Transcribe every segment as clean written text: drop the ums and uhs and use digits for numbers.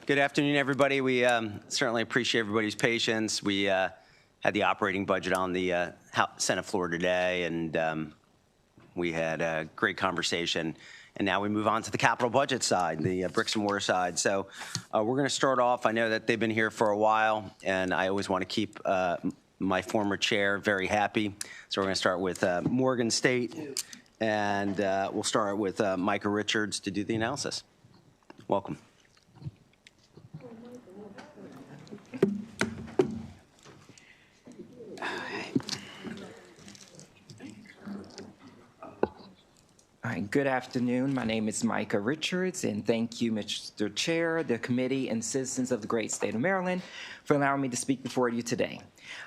Good afternoon, everybody. We certainly appreciate everybody's patience. We had the operating budget on the Senate floor today, and we had a great conversation. And now we move on to the capital budget side, the bricks and mortar side. So we're going to start off. I know that they've been here for a while, and I always want to keep my former chair very happy. So we're going to start with Morgan State, and we'll start with Micah Richards to do the analysis. Welcome. All right, good afternoon. My name is Micah Richards, and thank you, Mr. Chair, the committee, and citizens of the great state of Maryland for allowing me to speak before you today.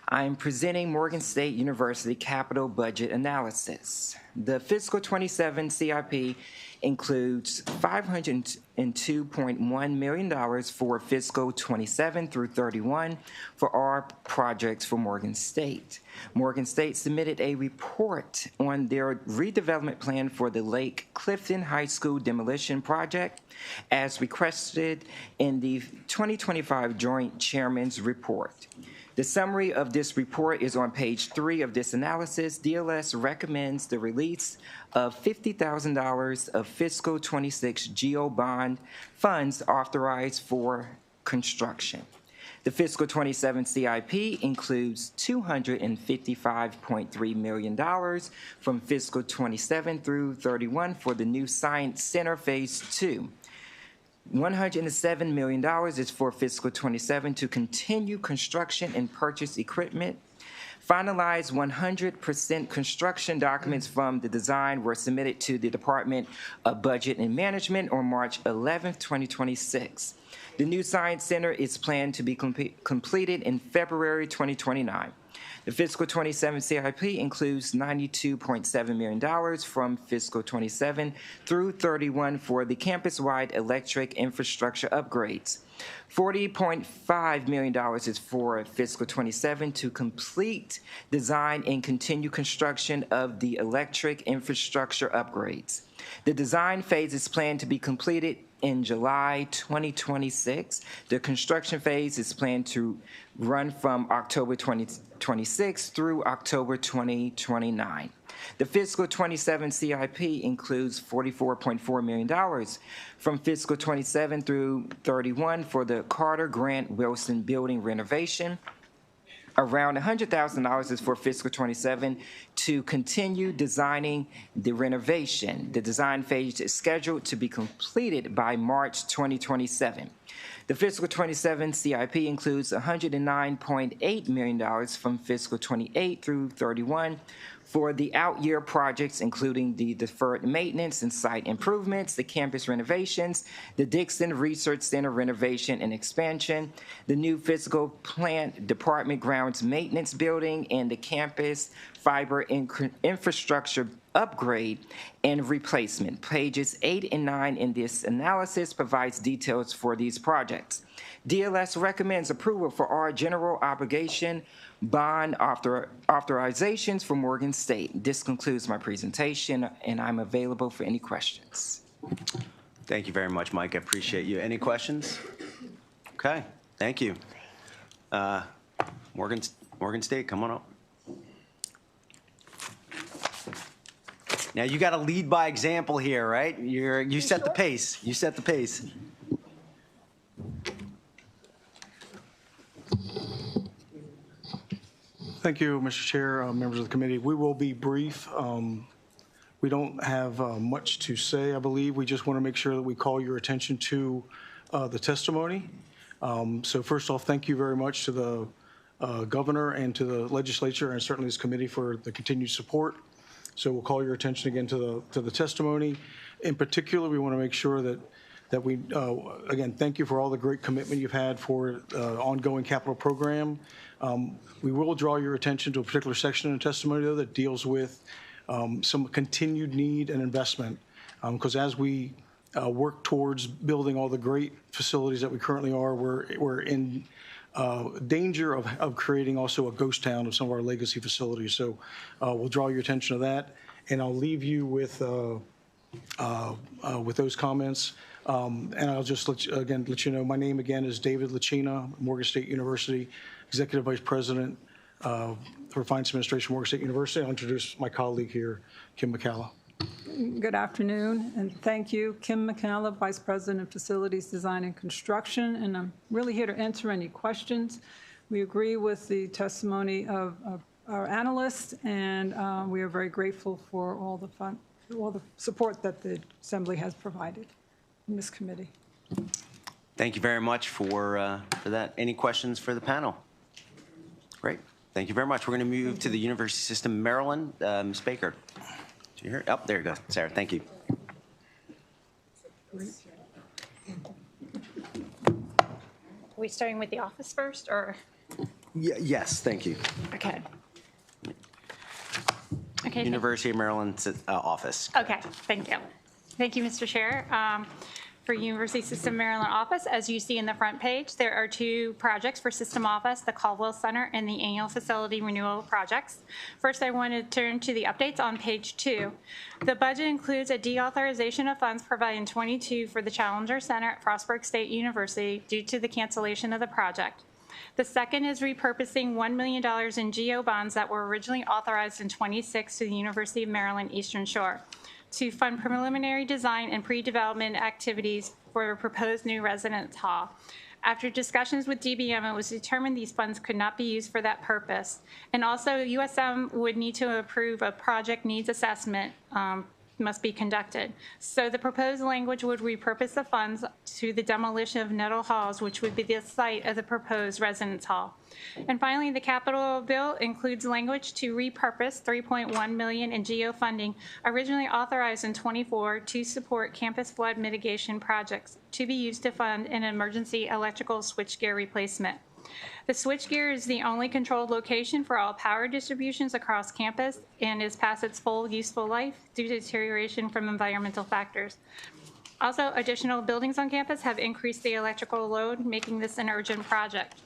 I am presenting Morgan State University Capital Budget Analysis. The fiscal 27 CIP includes $502.1 million for fiscal 27 through 31 for our projects for Morgan State. Morgan State submitted a report on their redevelopment plan for the Lake Clifton High School demolition project as requested in the 2025 Joint Chairman's Report. The summary of this report is on page 3 of this analysis. DLS recommends the release of $50,000 of fiscal 26 GO bond funds authorized for construction. The fiscal 27 CIP includes $255.3 million from fiscal 27 through 31 for the new Science Center Phase 2. $107 million is for fiscal 27 to continue construction and purchase equipment. Finalized 100% construction documents from the design were submitted to the Department of Budget and Management on March 11, 2026. The new Science Center is planned to be completed in February 2029. The fiscal 27 CIP includes $92.7 million from fiscal 27 through 31 for the campus-wide electric infrastructure upgrades. $40.5 million is for fiscal 27 to complete design and continue construction of the electric infrastructure upgrades. The design phase is planned to be completed in July 2026. The construction phase is planned to run from October 2026 through October 2029. The fiscal 27 CIP includes $44.4 million from fiscal 27 through 31 for the Carter Grant Wilson building renovation. Around $100,000 is for fiscal 27 to continue designing the renovation. The design phase is scheduled to be completed by March 2027. The fiscal 27 CIP includes $109.8 million from fiscal 28 through 31 for the out-year projects, including the deferred maintenance and site improvements, the campus renovations, the Dixon Research Center renovation and expansion, the new physical plant department grounds maintenance building, and the campus fiber infrastructure upgrade and replacement. Pages 8 and 9 in this analysis provides details for these projects. DLS recommends approval for our general obligation bond authorizations for Morgan State. This concludes my presentation, and I'm available for any questions. Thank you very much, Mike. I appreciate you. Any questions? Okay, thank you. Morgan State, come on up. Now you got to lead by example here, right? You set the pace. You set the pace. Thank you, Mr. Chair, members of the committee. We will be brief. We don't have much to say, I believe. We just want to make sure that we call your attention to the testimony. So first off, thank you very much to the governor and to the legislature and certainly this committee for the continued support. So we'll call your attention again to the testimony. In particular, we want to make sure that we, again, thank you for all the great commitment you've had for ongoing capital program. We will draw your attention to a particular section in the testimony, though, that deals with some continued need and investment. Because as we work towards building all the great facilities that we currently are, we're in danger of creating also a ghost town of some of our legacy facilities. So we'll draw your attention to that. And I'll leave you with with those comments. And I'll just let you know, my name again is David Lachina, Morgan State University, Executive Vice President for Finance Administration, Morgan State University. I'll introduce my colleague here, Kim McCalla. Good afternoon, and thank you. Kim McCalla, Vice President of Facilities Design and Construction, and I'm really here to answer any questions. We agree with the testimony of our analysts, and we are very grateful for all the support that the Assembly has provided in this committee. Thank you very much for that. Any questions for the panel? Great. Thank you very much. We're going to move to the University System Maryland. Ms. Baker. Do you hear? Oh, there you go. Sarah, thank you. Are we starting with the office first, or? Yes, thank you. Okay. Okay. University of Maryland office. Okay, thank you. Thank you, Mr. Chair. For University System Maryland office, as you see in the front page, there are two projects for System Office, the Caldwell Center and the annual facility renewal projects. First, I want to turn to the updates on page 2. The budget includes a deauthorization of funds provided in 22 for the Challenger Center at Frostburg State University due to the cancellation of the project. The second is repurposing $1 million in GO bonds that were originally authorized in 26 to the University of Maryland Eastern Shore to fund preliminary design and pre-development activities for a proposed new residence hall. After discussions with DBM, it was determined these funds could not be used for that purpose. And also, USM would need to approve a project needs assessment must be conducted. So the proposed language would repurpose the funds to the demolition of Nettle Halls, which would be the site of the proposed residence hall. And finally, the capital bill includes language to repurpose $3.1 million in GO funding originally authorized in 24 to support campus flood mitigation projects to be used to fund an emergency electrical switchgear replacement. The switchgear is the only controlled location for all power distributions across campus and is past its full useful life due to deterioration from environmental factors. Also, additional buildings on campus have increased the electrical load, making this an urgent project.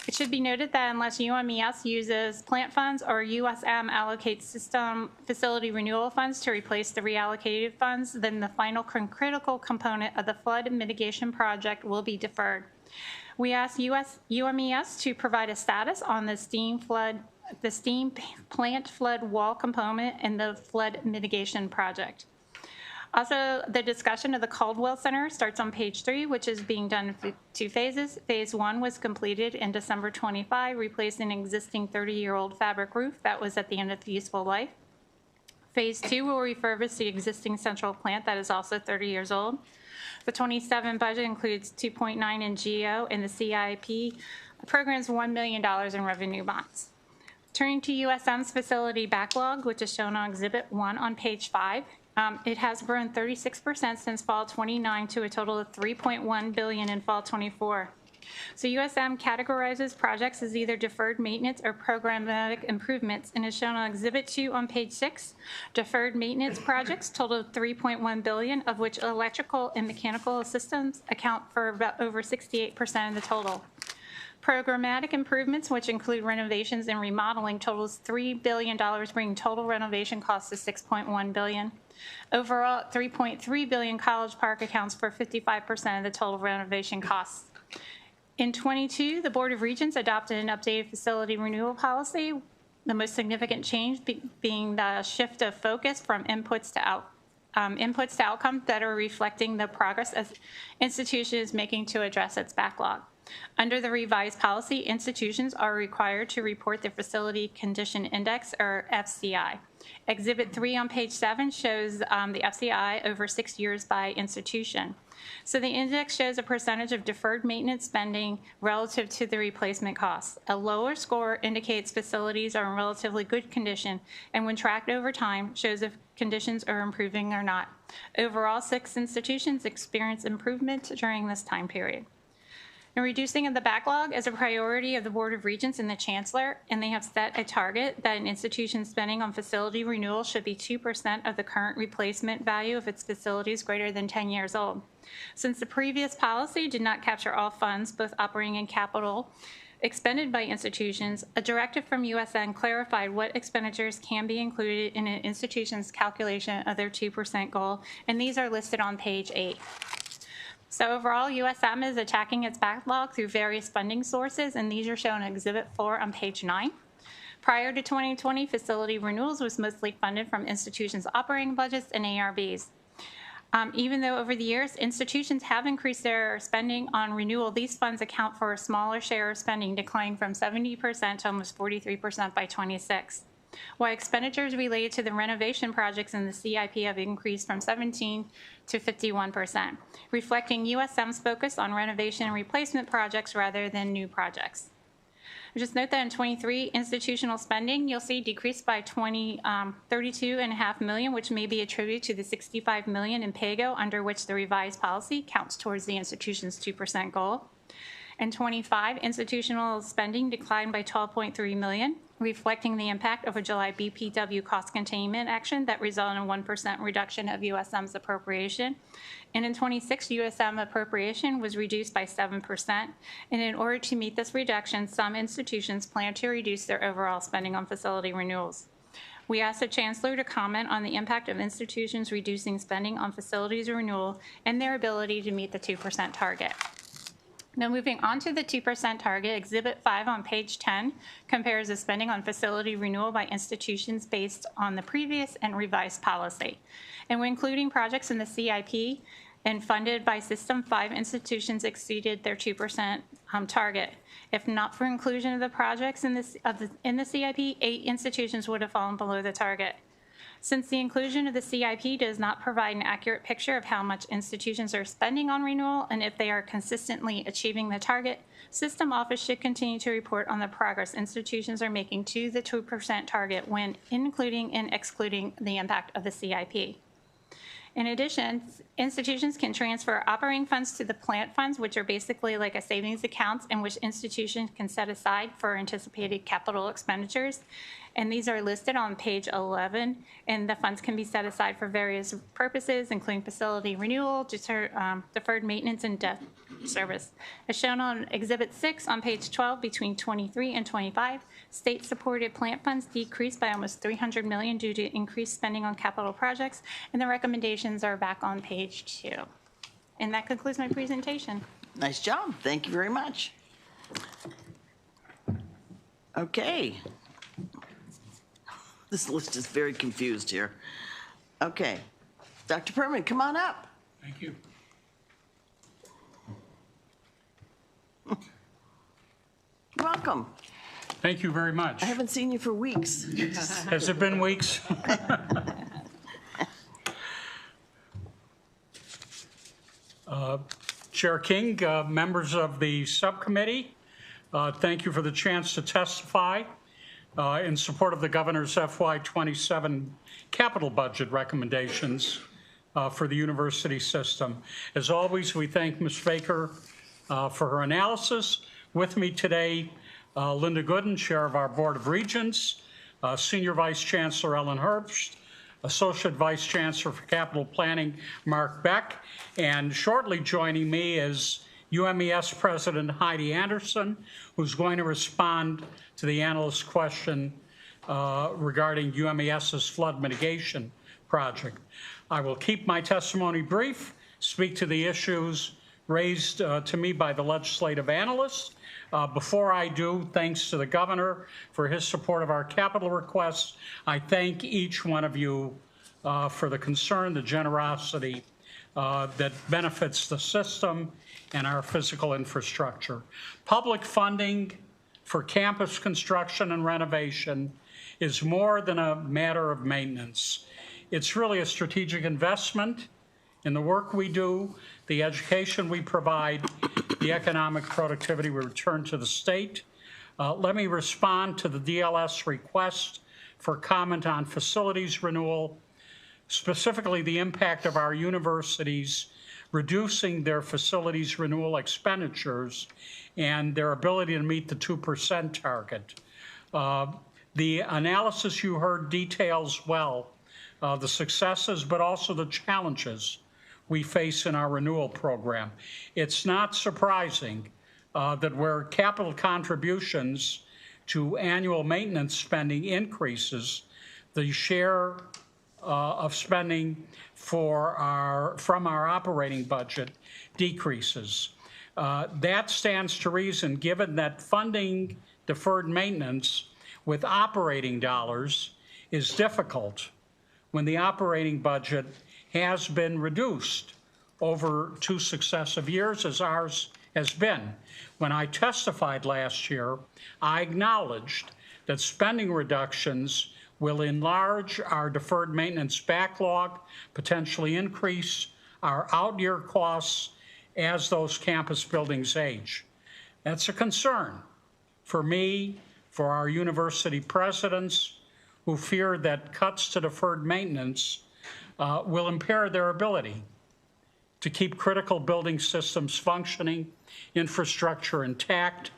It should be noted that unless UMES uses plant funds or USM allocates system facility renewal funds to replace the reallocated funds, then the final critical component of the flood mitigation project will be deferred. We asked UMES to provide a status on the steam plant flood wall component in the flood mitigation project. Also, the discussion of the Caldwell Center starts on page 3, which is being done in 2 phases. Phase 1 was completed in December 25, replacing an existing 30-year-old fabric roof that was at the end of the useful life. Phase 2 will refurbish the existing central plant that is also 30 years old. The 27 budget includes $2.9 in GO, and the CIP program's $1 million in revenue bonds. Turning to USM's facility backlog, which is shown on Exhibit 1 on page 5, it has grown 36% since fall 29 to a total of $3.1 billion in fall 24. So USM categorizes projects as either deferred maintenance or programmatic improvements, and is shown on Exhibit 2 on page 6. Deferred maintenance projects total $3.1 billion, of which electrical and mechanical systems account for about over 68% of the total. Programmatic improvements, which include renovations and remodeling, totals $3 billion, bringing total renovation costs to $6.1 billion. Overall, $3.3 billion College Park accounts for 55% of the total renovation costs. In 22, the Board of Regents adopted an updated facility renewal policy, the most significant change being the shift of focus from inputs to outcomes that are reflecting the progress as institution is making to address its backlog. Under the revised policy, institutions are required to report their Facility Condition Index, or FCI. Exhibit 3 on page 7 shows the FCI over 6 years by institution. So the index shows a percentage of deferred maintenance spending relative to the replacement costs. A lower score indicates facilities are in relatively good condition, and when tracked over time, shows if conditions are improving or not. Overall, 6 institutions experienced improvement during this time period. And reducing of the backlog is a priority of the Board of Regents and the Chancellor, and they have set a target that an institution's spending on facility renewal should be 2% of the current replacement value of its facilities greater than 10 years old. Since the previous policy did not capture all funds, both operating and capital, expended by institutions, a directive from USN clarified what expenditures can be included in an institution's calculation of their 2% goal, and these are listed on page 8. So overall, USM is attacking its backlog through various funding sources, and these are shown in Exhibit 4 on page 9. Prior to 2020, facility renewals was mostly funded from institutions' operating budgets and ARBs. Even though over the years, institutions have increased their spending on renewal, these funds account for a smaller share of spending, declining from 70% to almost 43% by 26. While expenditures related to the renovation projects in the CIP have increased from 17 to 51%, reflecting USM's focus on renovation and replacement projects rather than new projects. Just note that in 23, institutional spending, you'll see decreased by $32.5 million, which may be attributed to the $65 million in PAYGO, under which the revised policy counts towards the institution's 2% goal. In 25, institutional spending declined by $12.3 million, reflecting the impact of a July BPW cost containment action that resulted in a 1% reduction of USM's appropriation. And in 26, USM appropriation was reduced by 7%. And in order to meet this reduction, some institutions plan to reduce their overall spending on facility renewals. We asked the Chancellor to comment on the impact of institutions reducing spending on facilities renewal and their ability to meet the 2% target. Now moving on to the 2% target, Exhibit 5 on page 10 compares the spending on facility renewal by institutions based on the previous and revised policy. And when including projects in the CIP and funded by System 5, institutions exceeded their 2% target. If not for inclusion of the projects in the CIP, 8 institutions would have fallen below the target. Since the inclusion of the CIP does not provide an accurate picture of how much institutions are spending on renewal and if they are consistently achieving the target, System Office should continue to report on the progress institutions are making to the 2% target when including and excluding the impact of the CIP. In addition, institutions can transfer operating funds to the plant funds, which are basically like a savings account in which institutions can set aside for anticipated capital expenditures. And these are listed on page 11, and the funds can be set aside for various purposes, including facility renewal, deferred maintenance, and debt service. As shown on Exhibit 6 on page 12, between 23 and 25, state-supported plant funds decreased by almost $300 million due to increased spending on capital projects, and the recommendations are back on page 2. And that concludes my presentation. Nice job. Thank you very much. Okay. This list is very confused here. Okay. Dr. Perman, come on up. Thank you. Welcome. Thank you very much. I haven't seen you for weeks. Has it been weeks? Chair King, members of the subcommittee, thank you for the chance to testify in support of the governor's FY27 capital budget recommendations for the university system. As always, we thank Ms. Baker for her analysis. With me today, Linda Gooden, Chair of our Board of Regents, Senior Vice Chancellor Ellen Herbst, Associate Vice Chancellor for Capital Planning Mark Beck, and shortly joining me is UMES President Heidi Anderson, who's going to respond to the analyst's question regarding UMES's flood mitigation project. I will keep my testimony brief, speak to the issues raised to me by the legislative analysts. Before I do, thanks to the governor for his support of our capital requests. I thank each one of you for the concern, the generosity that benefits the system and our physical infrastructure. Public funding for campus construction and renovation is more than a matter of maintenance. It's really a strategic investment in the work we do, the education we provide, the economic productivity we return to the state. Let me respond to the DLS request for comment on facilities renewal, specifically the impact of our universities reducing their facilities renewal expenditures and their ability to meet the 2% target. The analysis you heard details well the successes, but also the challenges we face in our renewal program. It's not surprising that where capital contributions to annual maintenance spending increases, the share of spending from our operating budget decreases. That stands to reason, given that funding deferred maintenance with operating dollars is difficult when the operating budget has been reduced over 2 successive years, as ours has been. When I testified last year, I acknowledged that spending reductions will enlarge our deferred maintenance backlog, potentially increase our out-year costs as those campus buildings age. That's a concern for me, for our university presidents, who fear that cuts to deferred maintenance will impair their ability to keep critical building systems functioning, infrastructure intact,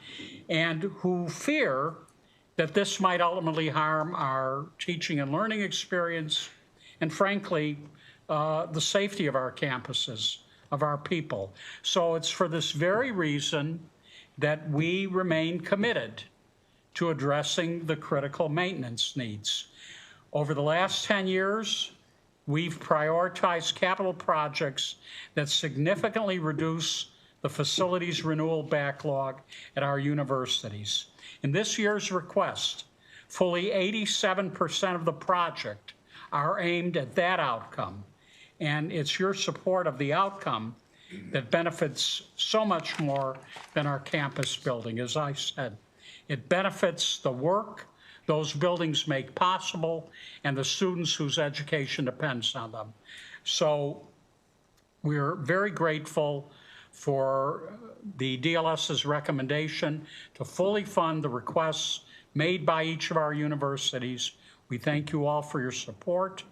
and who fear that this might ultimately harm our teaching and learning experience, and frankly, the safety of our campuses, of our people. So it's for this very reason that we remain committed to addressing the critical maintenance needs. Over the last 10 years, we've prioritized capital projects that significantly reduce the facilities renewal backlog at our universities. In this year's request, fully 87% of the project are aimed at that outcome. And it's your support of the outcome that benefits so much more than our campus building. As I said, it benefits the work those buildings make possible and the students whose education depends on them. So we're very grateful for the DLS's recommendation to fully fund the requests made by each of our universities. We thank you all for your support.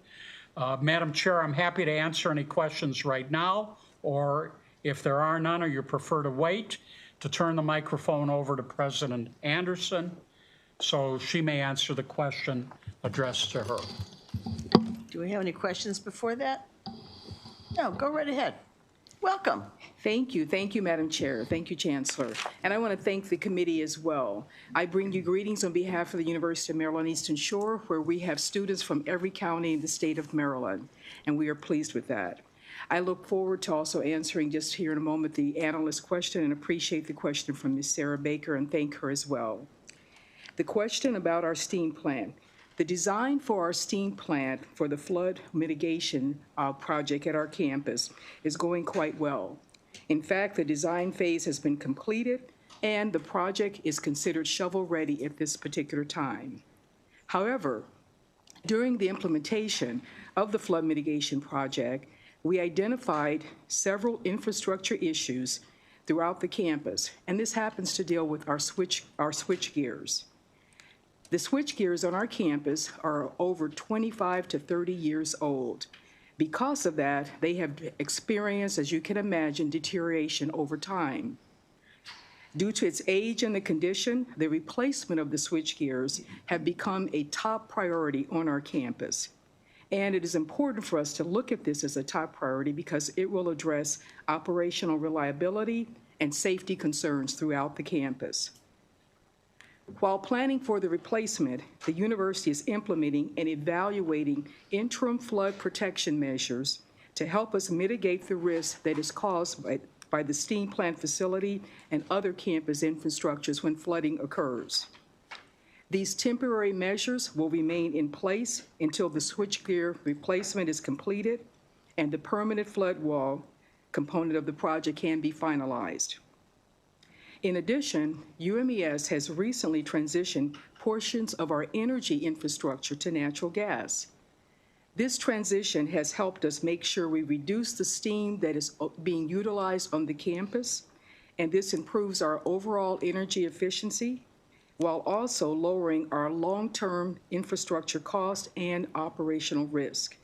Madam Chair, I'm happy to answer any questions right now, or if there are none or you prefer to wait, to turn the microphone over to President Anderson so she may answer the question addressed to her. Do we have any questions before that? No, go right ahead. Welcome. Thank you, Madam Chair. Thank you, Chancellor. And I want to thank the committee as well. I bring you greetings on behalf of the University of Maryland Eastern Shore, where we have students from every county in the state of Maryland, and we are pleased with that. I look forward to also answering just here in a moment the analyst question and appreciate the question from Ms. Sarah Baker and thank her as well. The question about our STEAM plan. The design for our STEAM plant for the flood mitigation project at our campus is going quite well. In fact, the design phase has been completed and the project is considered shovel-ready at this particular time. However, during the implementation of the flood mitigation project, we identified several infrastructure issues throughout the campus, and this happens to deal with our switch gears. The switch gears on our campus are over 25 to 30 years old. Because of that, they have experienced, as you can imagine, deterioration over time. Due to its age and the condition, the replacement of the switch gears have become a top priority on our campus. And it is important for us to look at this as a top priority because it will address operational reliability and safety concerns throughout the campus. While planning for the replacement, the university is implementing and evaluating interim flood protection measures to help us mitigate the risk that is caused by the STEAM plant facility and other campus infrastructures when flooding occurs. These temporary measures will remain in place until the switchgear replacement is completed and the permanent flood wall component of the project can be finalized. In addition, UMES has recently transitioned portions of our energy infrastructure to natural gas. This transition has helped us make sure we reduce the steam that is being utilized on the campus, and this improves our overall energy efficiency while also lowering our long-term infrastructure cost and operational risk.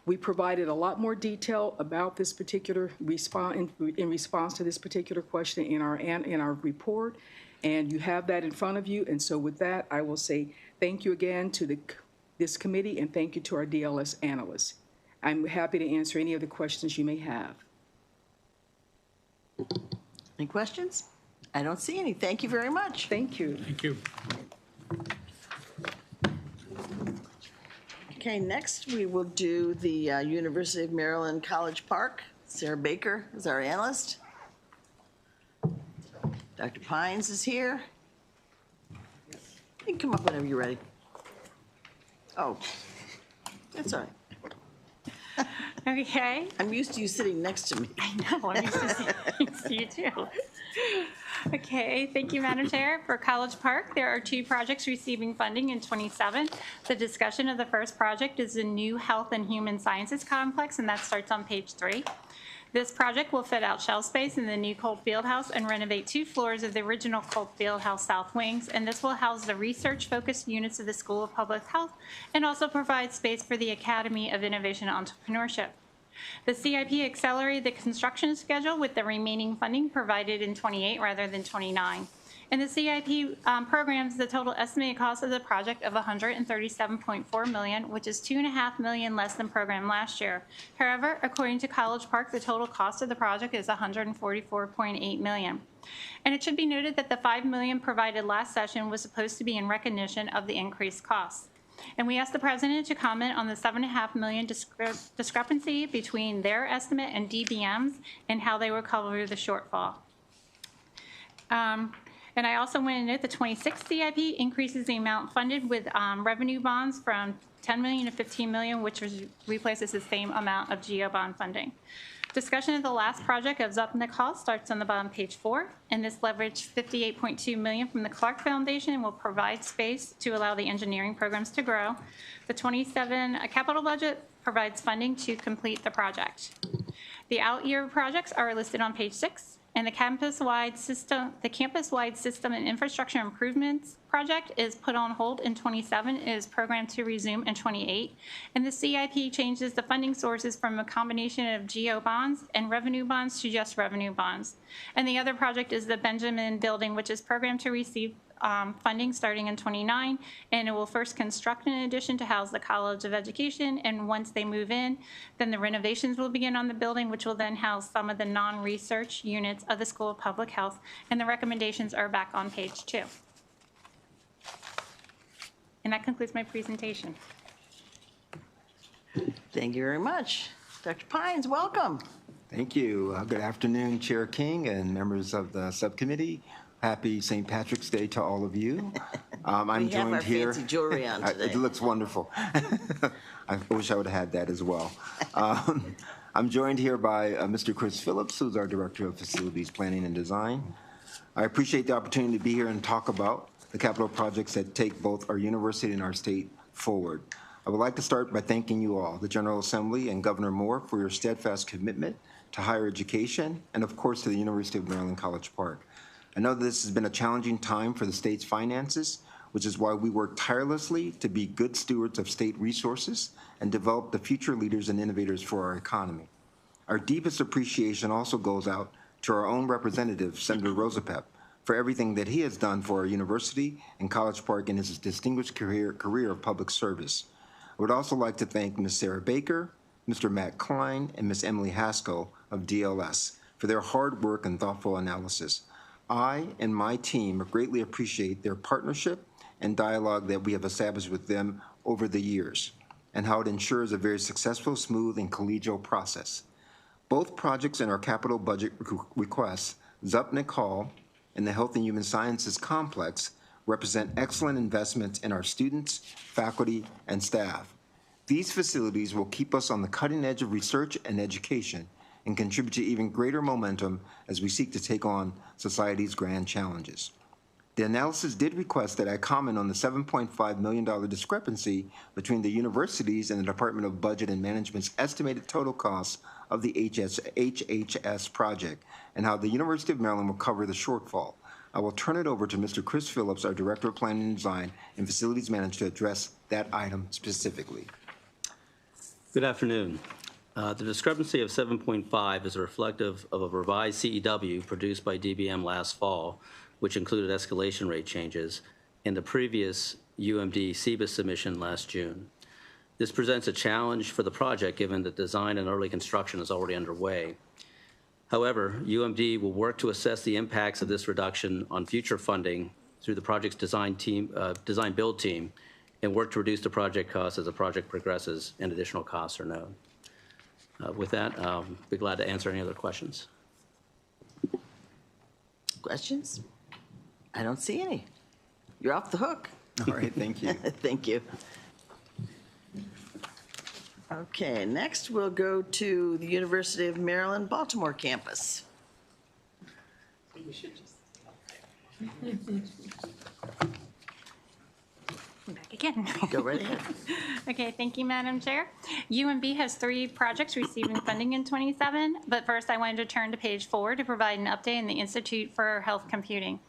We provided a lot more detail about this particular in response to this particular question in our report, and you have that in front of you. And so with that, I will say thank you again to this committee and thank you to our DLS analysts. I'm happy to answer any of the questions you may have. Any questions? I don't see any. Thank you very much. Thank you. Thank you. Okay, next we will do the University of Maryland College Park. Sarah Baker is our analyst. Dr. Pines is here. You can come up whenever you're ready. Oh, that's all right. Okay. I'm used to you sitting next to me. I know, I'm used to seeing you too. Okay, thank you, Madam Chair. For College Park, there are 2 projects receiving funding in '27. The discussion of the first project is the new Health and Human Sciences Complex, and that starts on page 3. This project will fit out shelf space in the new Colt Fieldhouse and renovate 2 floors of the original Colt Fieldhouse south wings, and this will house the research-focused units of the School of Public Health and also provide space for the Academy of Innovation and Entrepreneurship. The CIP accelerated the construction schedule with the remaining funding provided in '28 rather than '29. And the CIP programs the total estimated cost of the project of $137.4 million, which is $2.5 million less than programmed last year. However, according to College Park, the total cost of the project is $144.8 million. And it should be noted that the $5 million provided last session was supposed to be in recognition of the increased costs. And we asked the president to comment on the $7.5 million discrepancy between their estimate and DBM's and how they will cover the shortfall. And I also want to note the 26 CIP increases the amount funded with revenue bonds from $10 million to $15 million, which replaces the same amount of GO bond funding. Discussion of the last project of Zupnik Hall starts on the bottom page 4, and this leveraged $58.2 million from the Clark Foundation and will provide space to allow the engineering programs to grow. The 27 capital budget provides funding to complete the project. The out-year projects are listed on page 6. And the campus-wide system and infrastructure improvements project is put on hold in '27. It is programmed to resume in '28. And the CIP changes the funding sources from a combination of GO bonds and revenue bonds to just revenue bonds. And the other project is the Benjamin Building, which is programmed to receive funding starting in '29, and it will first construct an addition to house the College of Education, and once they move in, then the renovations will begin on the building, which will then house some of the non-research units of the School of Public Health, and the recommendations are back on page 2. And that concludes my presentation. Thank you very much. Dr. Pines, welcome. Thank you. Good afternoon, Chair King and members of the subcommittee. Happy St. Patrick's Day to all of you. I'm We have joined our here. fancy jewelry on today. It looks wonderful. I wish I would have had that as well. I'm joined here by Mr. Chris Phillips, who's our Director of Facilities Planning and Design. I appreciate the opportunity to be here and talk about the capital projects that take both our university and our state forward. I would like to start by thanking you all, the General Assembly and Governor Moore, for your steadfast commitment to higher education and, of course, to the University of Maryland College Park. I know that this has been a challenging time for the state's finances, which is why we work tirelessly to be good stewards of state resources and develop the future leaders and innovators for our economy. Our deepest appreciation also goes out to our own representative, Senator Rosapep, for everything that he has done for our university and College Park in his distinguished career of public service. I would also like to thank Ms. Sarah Baker, Mr. Matt Klein, and Ms. Emily Haskell of DLS for their hard work and thoughtful analysis. I and my team greatly appreciate their partnership and dialogue that we have established with them over the years, and how it ensures a very successful, smooth, and collegial process. Both projects in our capital budget requests, Zupnik Hall and the Health and Human Sciences Complex, represent excellent investments in our students, faculty, and staff. These facilities will keep us on the cutting edge of research and education and contribute to even greater momentum as we seek to take on society's grand challenges. The analysis did request that I comment on the $7.5 million discrepancy between the universities and the Department of Budget and Management's estimated total costs of the HHS project and how the University of Maryland will cover the shortfall. I will turn it over to Mr. Chris Phillips, our Director of Planning and Design and Facilities Manager, to address that item specifically. Good afternoon. The discrepancy of 7.5 is reflective of a revised CEW produced by DBM last fall, which included escalation rate changes, in the previous UMD CBIS submission last June. This presents a challenge for the project given that design and early construction is already underway. However, UMD will work to assess the impacts of this reduction on future funding through the project's design build team and work to reduce the project costs as the project progresses and additional costs are known. With that, I'll be glad to answer any other questions. Questions? I don't see any. You're off the hook. All right, thank you. Thank you. Okay, next we'll go to the University of Maryland, Baltimore campus. Back again. Go right ahead. Okay, thank you, Madam Chair. UMB has 3 projects receiving funding in 27, but first I wanted to turn to page 4 to provide an update on the Institute for Health Computing.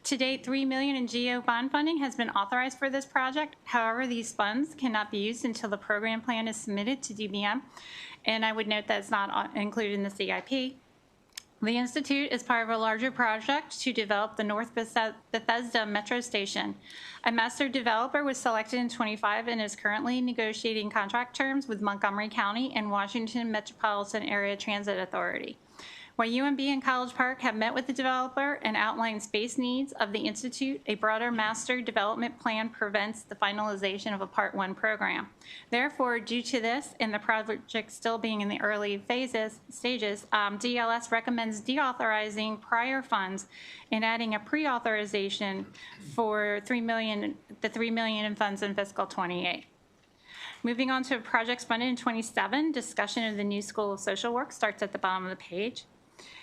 To date, $3 million in GO bond funding has been authorized for this project. However, these funds cannot be used until the program plan is submitted to DBM, and I would note that it's not included in the CIP. The Institute is part of a larger project to develop the North Bethesda Metro Station. A master developer was selected in 25 and is currently negotiating contract terms with Montgomery County and Washington Metropolitan Area Transit Authority. While UMB and College Park have met with the developer and outlined space needs of the Institute, a broader master development plan prevents the finalization of a Part 1 program. Therefore, due to this and the project still being in the early stages, DLS recommends deauthorizing prior funds and adding a pre-authorization for the $3 million in funds in fiscal 28. Moving on to projects funded in 27, discussion of the new School of Social Work starts at the bottom of the page.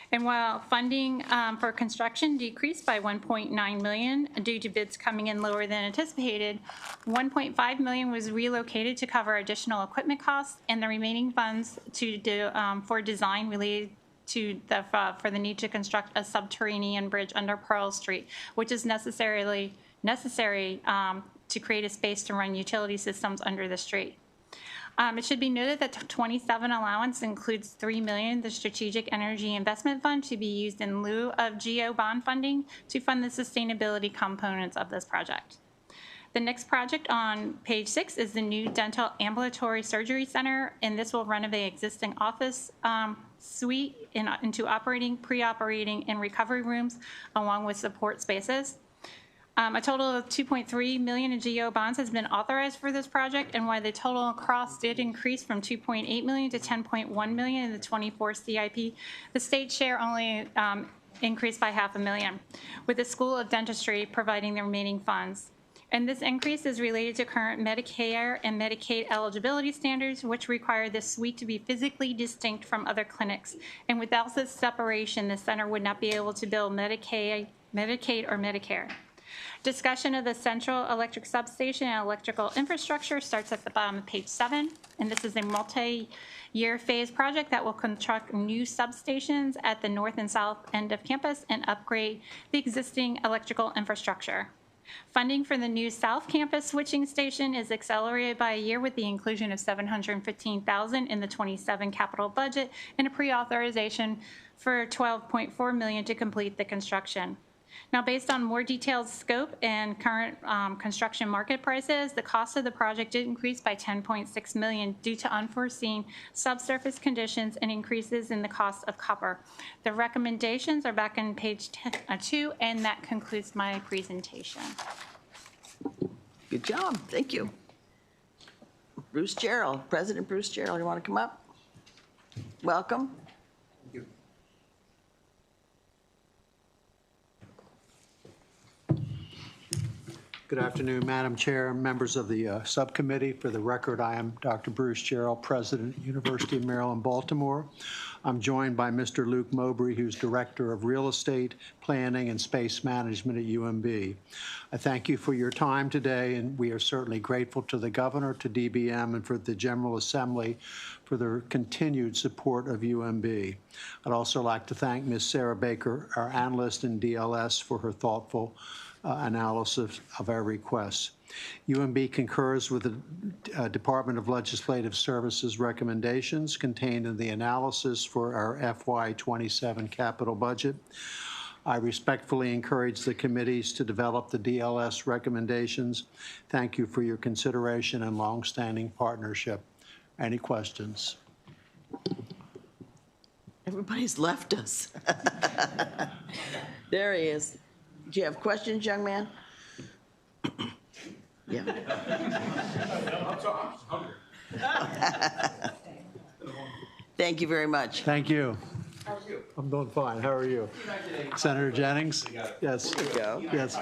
And while funding for construction decreased by $1.9 million due to bids coming in lower than anticipated, $1.5 million was relocated to cover additional equipment costs, and the remaining funds for design related to for the need to construct a subterranean bridge under Pearl Street, which is necessary to create a space to run utility systems under the street. It should be noted that the 27 allowance includes $3 million, the Strategic Energy Investment Fund, to be used in lieu of GO bond funding to fund the sustainability components of this project. The next project on page 6 is the new Dental Ambulatory Surgery Center, and this will renovate existing office suite into operating, pre-operating, and recovery rooms, along with support spaces. A total of $2.3 million in GO bonds has been authorized for this project, and while the total cost did increase from $2.8 million to $10.1 million in the 24 CIP, the state share only increased by $500,000, with the School of Dentistry providing the remaining funds. And this increase is related to current Medicare and Medicaid eligibility standards, which require this suite to be physically distinct from other clinics. And without this separation, the center would not be able to bill Medicaid, or Medicare. Discussion of the central electric substation and electrical infrastructure starts at the bottom of page 7, and this is a multi-year phase project that will construct new substations at the north and south end of campus and upgrade the existing electrical infrastructure. Funding for the new South Campus switching station is accelerated by a year with the inclusion of $715,000 in the 27 capital budget and a pre-authorization for $12.4 million to complete the construction. Now, based on more detailed scope and current construction market prices, the cost of the project did increase by $10.6 million due to unforeseen subsurface conditions and increases in the cost of copper. The recommendations are back on page 2, and that concludes my presentation. Good job. Thank you. Bruce Gerald, President Bruce Gerald, you want to come up? Welcome. Good afternoon, Madam Chair, members of the subcommittee. For the record, I am Dr. Bruce Gerald, President, University of Maryland, Baltimore. I'm joined by Mr. Luke Mowbray, who's Director of Real Estate Planning and Space Management at UMB. I thank you for your time today, and we are certainly grateful to the Governor, to DBM, and for the General Assembly for their continued support of UMB. I'd also like to thank Ms. Sarah Baker, our analyst in DLS, for her thoughtful analysis of our requests. UMB concurs with the Department of Legislative Services recommendations contained in the analysis for our FY27 capital budget. I respectfully encourage the committees to develop the DLS recommendations. Thank you for your consideration and longstanding partnership. Any questions? Everybody's left us. There he is. Do you have questions, young man? Yeah. Thank you very much. Thank you. I'm doing fine. How are you? Senator Jennings? Yes. Go. Yes.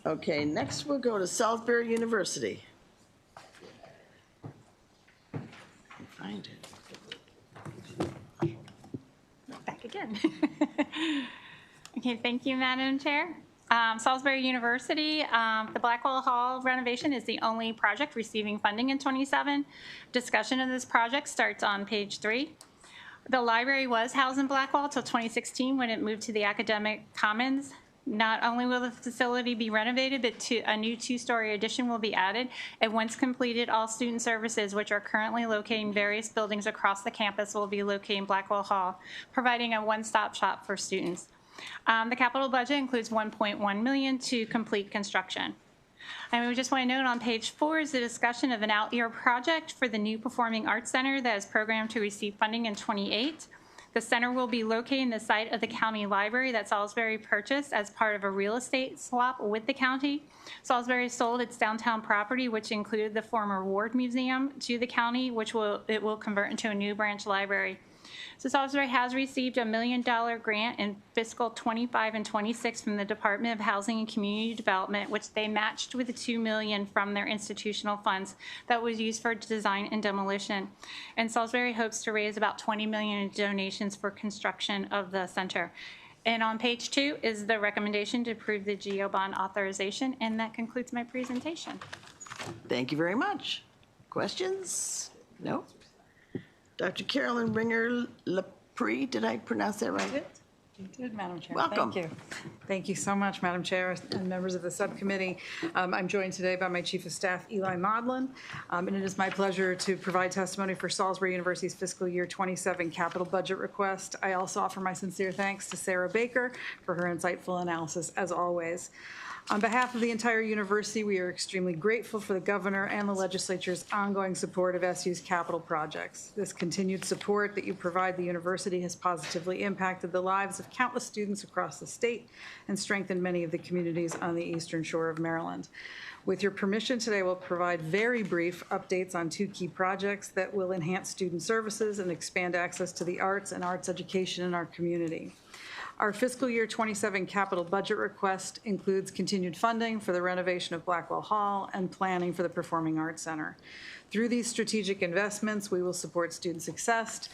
Okay, next we'll go to Salisbury University. Find it. Back again. Okay, thank you, Madam Chair. Salisbury University, the Blackwell Hall renovation is the only project receiving funding in 27. Discussion of this project starts on page 3. The library was housed in Blackwell till 2016 when it moved to the Academic Commons. Not only will the facility be renovated, but a new 2-story addition will be added. And once completed, all student services, which are currently located in various buildings across the campus, will be located in Blackwell Hall, providing a one-stop shop for students. The capital budget includes $1.1 million to complete construction. And we just want to note on page 4 is the discussion of an out-year project for the new Performing Arts Center that is programmed to receive funding in 28. The center will be located in the site of the county library that Salisbury purchased as part of a real estate swap with the county. Salisbury sold its downtown property, which included the former Ward Museum, to the county, which it will convert into a new branch library. So Salisbury has received a $1 million grant in fiscal 25 and 26 from the Department of Housing and Community Development, which they matched with the $2 million from their institutional funds that was used for design and demolition. And Salisbury hopes to raise about $20 million in donations for construction of the center. And on page 2 is the recommendation to approve the GO bond authorization, and that concludes my presentation. Thank you very much. Questions? No? Dr. Carolyn Ringer-Lepre, did I pronounce that right? You did, Madam Chair. Welcome. Thank you. Thank you so much, Madam Chair and members of the subcommittee. I'm joined today by my Chief of Staff, Eli Modlin, and it is my pleasure to provide testimony for Salisbury University's fiscal year 27 capital budget request. I also offer my sincere thanks to Sarah Baker for her insightful analysis, as always. On behalf of the entire university, we are extremely grateful for the governor and the legislature's ongoing support of SU's capital projects. This continued support that you provide the university has positively impacted the lives of countless students across the state and strengthened many of the communities on the eastern shore of Maryland. With your permission, today we'll provide very brief updates on 2 key projects that will enhance student services and expand access to the arts and arts education in our community. Our fiscal year 27 capital budget request includes continued funding for the renovation of Blackwell Hall and planning for the Performing Arts Center. Through these strategic investments, we will support student success,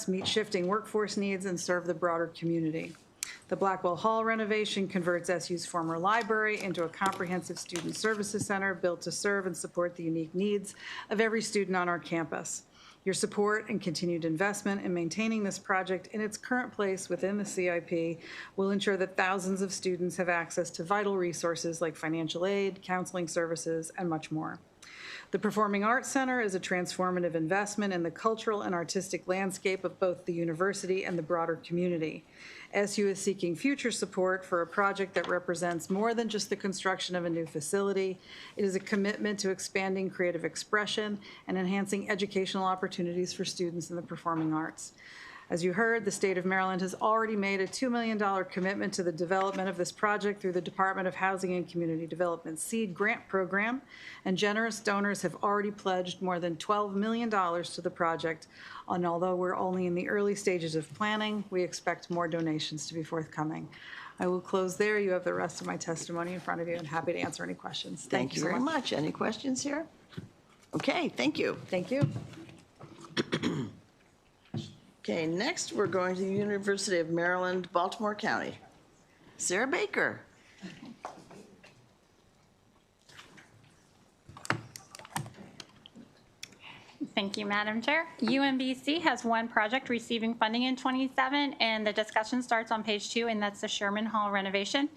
meet shifting workforce needs, and serve the broader community. The Blackwell Hall renovation converts SU's former library into a comprehensive student services center built to serve and support the unique needs of every student on our campus. Your support and continued investment in maintaining this project in its current place within the CIP will ensure that thousands of students have access to vital resources like financial aid, counseling services, and much more. The Performing Arts Center is a transformative investment in the cultural and artistic landscape of both the university and the broader community. SU is seeking future support for a project that represents more than just the construction of a new facility. It is a commitment to expanding creative expression and enhancing educational opportunities for students in the performing arts. As you heard, the state of Maryland has already made a $2 million commitment to the development of this project through the Department of Housing and Community Development SEED grant program, and generous donors have already pledged more than $12 million to the project. And although we're only in the early stages of planning, we expect more donations to be forthcoming. I will close there. You have the rest of my testimony in front of you and happy to answer any questions. Thank you very much. Any questions here? Okay, thank you. Thank you. Okay, next we're going to the University of Maryland, Baltimore County. Sarah Baker. Thank you, Madam Chair. UMBC has 1 project receiving funding in 27, and the discussion starts on page 2, and that's the Sherman Hall renovation,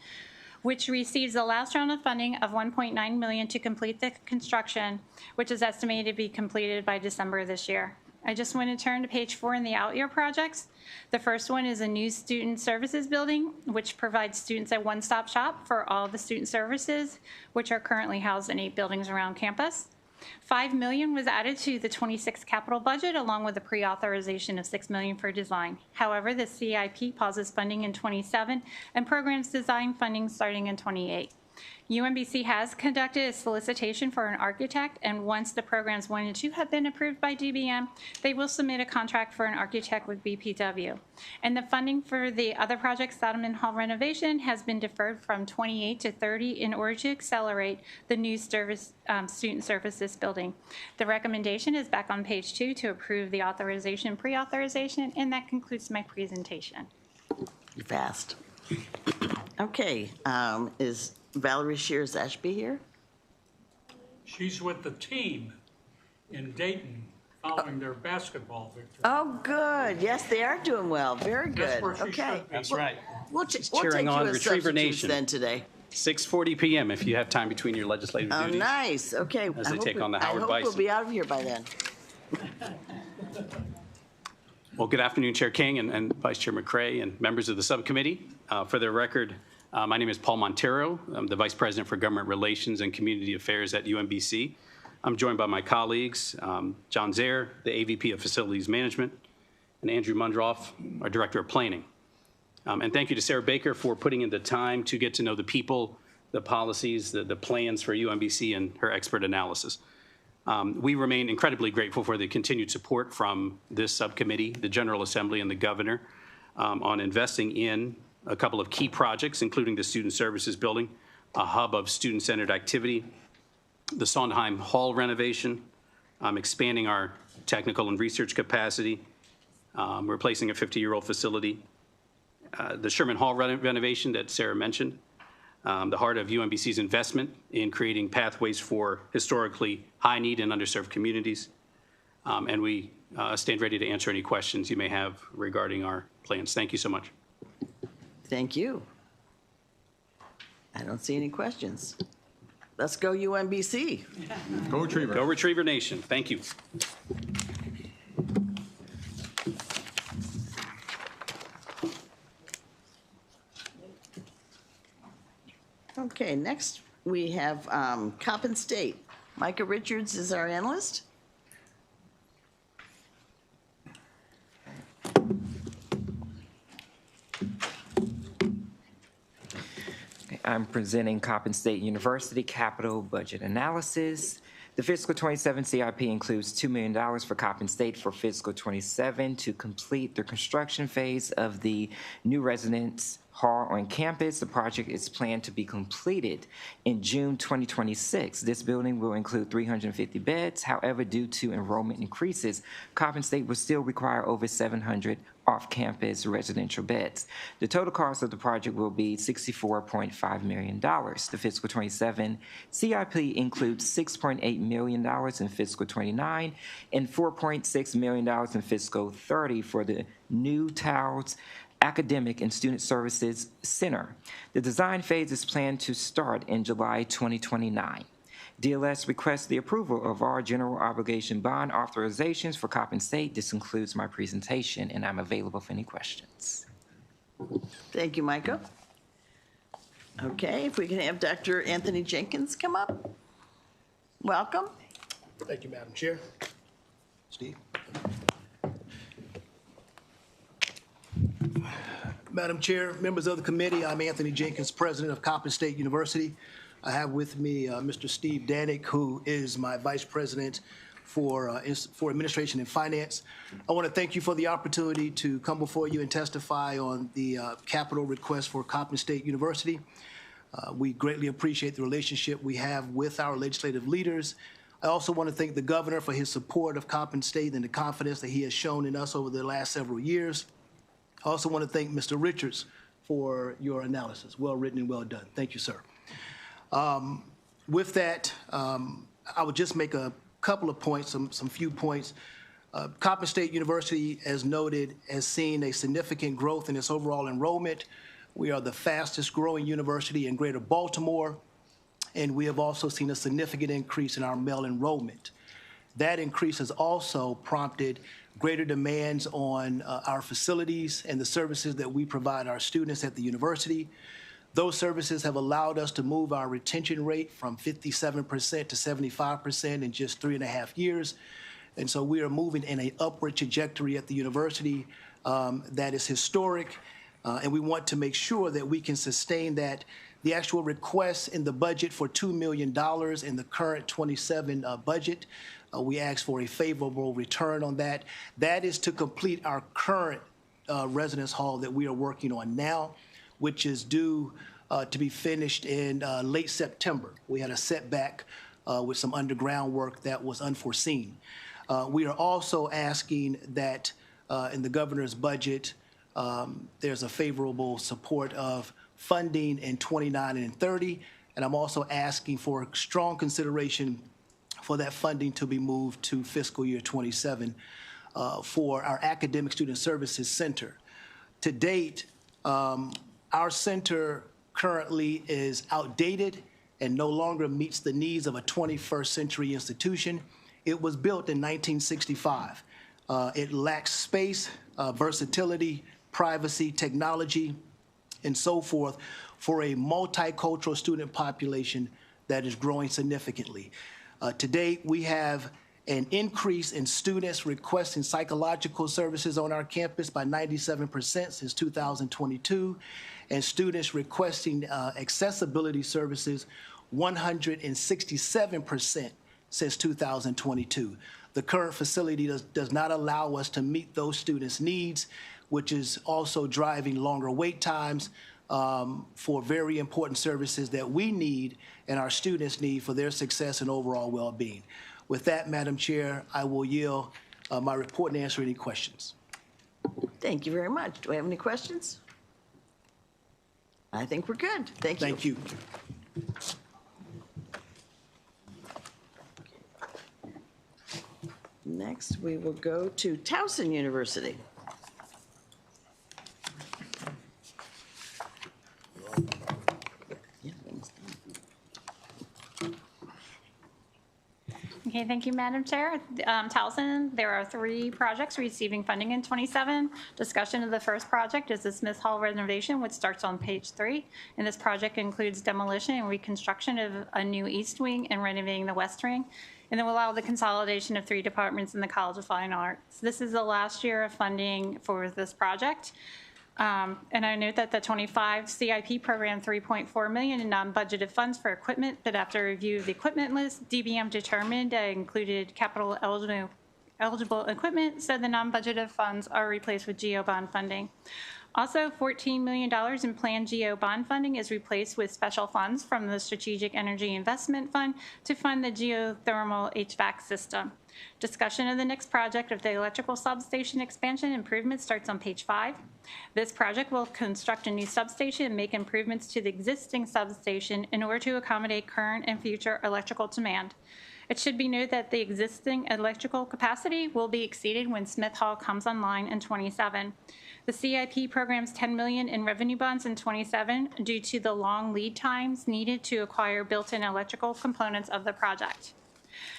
which receives the last round of funding of $1.9 million to complete the construction, which is estimated to be completed by December of this year. I just want to turn to page 4 in the out-year projects. The first one is a new student services building, which provides students a one-stop shop for all the student services, which are currently housed in 8 buildings around campus. $5 million was added to the 26 capital budget, along with a pre-authorization of $6 million for design. However, the CIP pauses funding in 27 and programs design funding starting in 28. UMBC has conducted a solicitation for an architect, and once the programs 1 and 2 have been approved by DBM, they will submit a contract for an architect with BPW. And the funding for the other projects, Settlement Hall renovation, has been deferred from 28 to 30 in order to accelerate the new student services building. The recommendation is back on page 2 to approve the authorization, pre-authorization, and that concludes my presentation. You're fast. Okay, is Valerie Shears-Ashby here? She's with the team in Dayton following their basketball victory. Oh, good. Yes, they are doing well. Very That's good. where she Okay. should be. That's right. We'll take cheering you on as Retriever substitutes Nation. then today. 6:40 p.m. if you have time between your legislative Oh, duties. nice. Okay. As they take on the Howard I hope we'll Bison. be out of here by then. Well, good afternoon, Chair King and Vice Chair McCray and members of the subcommittee. For the record, my name is Paul Montero. I'm the Vice President for Government Relations and Community Affairs at UMBC. I'm joined by my colleagues, John Zaire, the AVP of Facilities Management, and Andrew Mundroff, our Director of Planning. And thank you to Sarah Baker for putting in the time to get to know the people, the policies, the plans for UMBC and her expert analysis. We remain incredibly grateful for the continued support from this subcommittee, the General Assembly, and the Governor on investing in a couple of key projects, including the Student Services Building, a hub of student-centered activity, the Sondheim Hall renovation, expanding our technical and research capacity, replacing a 50-year-old facility, the Sherman Hall renovation that Sarah mentioned, the heart of UMBC's investment in creating pathways for historically high-need and underserved communities. And we stand ready to answer any questions you may have regarding our plans. Thank you so much. Thank you. I don't see any questions. Let's go UMBC. Go Retriever. Go Retriever Nation. Thank you. Okay, next we have Coppin State. Micah Richards is our analyst. I'm presenting Coppin State University Capital Budget Analysis. The fiscal 27 CIP includes $2 million for Coppin State for fiscal 27 to complete the construction phase of the new residence hall on campus. The project is planned to be completed in June 2026. This building will include 350 beds. However, due to enrollment increases, Coppin State will still require over 700 off-campus residential beds. The total cost of the project will be $64.5 million. The fiscal 27 CIP includes $6.8 million in fiscal 29 and $4.6 million in fiscal 30 for the new Towers Academic and Student Services Center. The design phase is planned to start in July 2029. DLS requests the approval of our general obligation bond authorizations for Coppin State. This concludes my presentation, and I'm available for any questions. Thank you, Micah. Okay, if we can have Dr. Anthony Jenkins come up. Welcome. Thank you, Madam Chair. Steve. Madam Chair, members of the committee, I'm Anthony Jenkins, president of Coppin State University. I have with me Mr. Steve Danick, who is my vice president for administration and finance. I want to thank you for the opportunity to come before you and testify on the capital request for Coppin State University. We greatly appreciate the relationship we have with our legislative leaders. I also want to thank the governor for his support of Coppin State and the confidence that he has shown in us over the last several years. I also want to thank Mr. Richards for your analysis. Well written and well done. Thank you, sir. With that, I would just make a couple of points, some few points. Coppin State University, as noted, has seen a significant growth in its overall enrollment. We are the fastest growing university in Greater Baltimore, and we have also seen a significant increase in our male enrollment. That increase has also prompted greater demands on our facilities and the services that we provide our students at the university. Those services have allowed us to move our retention rate from 57% to 75% in just 3.5 years. And so we are moving in an upward trajectory at the university that is historic, and we want to make sure that we can sustain that. The actual request in the budget for $2 million in the current 27 budget, we asked for a favorable return on that. That is to complete our current residence hall that we are working on now, which is due to be finished in late September. We had a setback with some underground work that was unforeseen. We are also asking that in the governor's budget, there's a favorable support of funding in 29 and 30, and I'm also asking for strong consideration for that funding to be moved to fiscal year 27 for our Academic Student Services Center. To date, our center currently is outdated and no longer meets the needs of a 21st century institution. It was built in 1965. It lacks space, versatility, privacy, technology, and so forth for a multicultural student population that is growing significantly. To date, we have an increase in students requesting psychological services on our campus by 97% since 2022, and students requesting accessibility services 167% since 2022. The current facility does not allow us to meet those students' needs, which is also driving longer wait times for very important services that we need and our students need for their success and overall well-being. With that, Madam Chair, I will yield my report and answer any questions. Thank you very much. Do we have any questions? I think we're good. Thank you. Thank you. Next, we will go to Towson University. Okay, thank you, Madam Chair. Towson, there are 3 projects receiving funding in 27. Discussion of the first project is the Smith Hall renovation, which starts on page 3. And this project includes demolition and reconstruction of a new east wing and renovating the west wing. And then will allow the consolidation of 3 departments in the College of Fine Arts. This is the last year of funding for this project. And I note that the 25 CIP program $3.4 million in non-budgeted funds for equipment, but after review of the equipment list, DBM determined included capital eligible equipment, so the non-budgeted funds are replaced with GO bond funding. Also, $14 million in planned GO bond funding is replaced with special funds from the Strategic Energy Investment Fund to fund the geothermal HVAC system. Discussion of the next project of the electrical substation expansion improvement starts on page 5. This project will construct a new substation and make improvements to the existing substation in order to accommodate current and future electrical demand. It should be noted that the existing electrical capacity will be exceeded when Smith Hall comes online in 27. The CIP programs $10 million in revenue bonds in 27 due to the long lead times needed to acquire built-in electrical components of the project.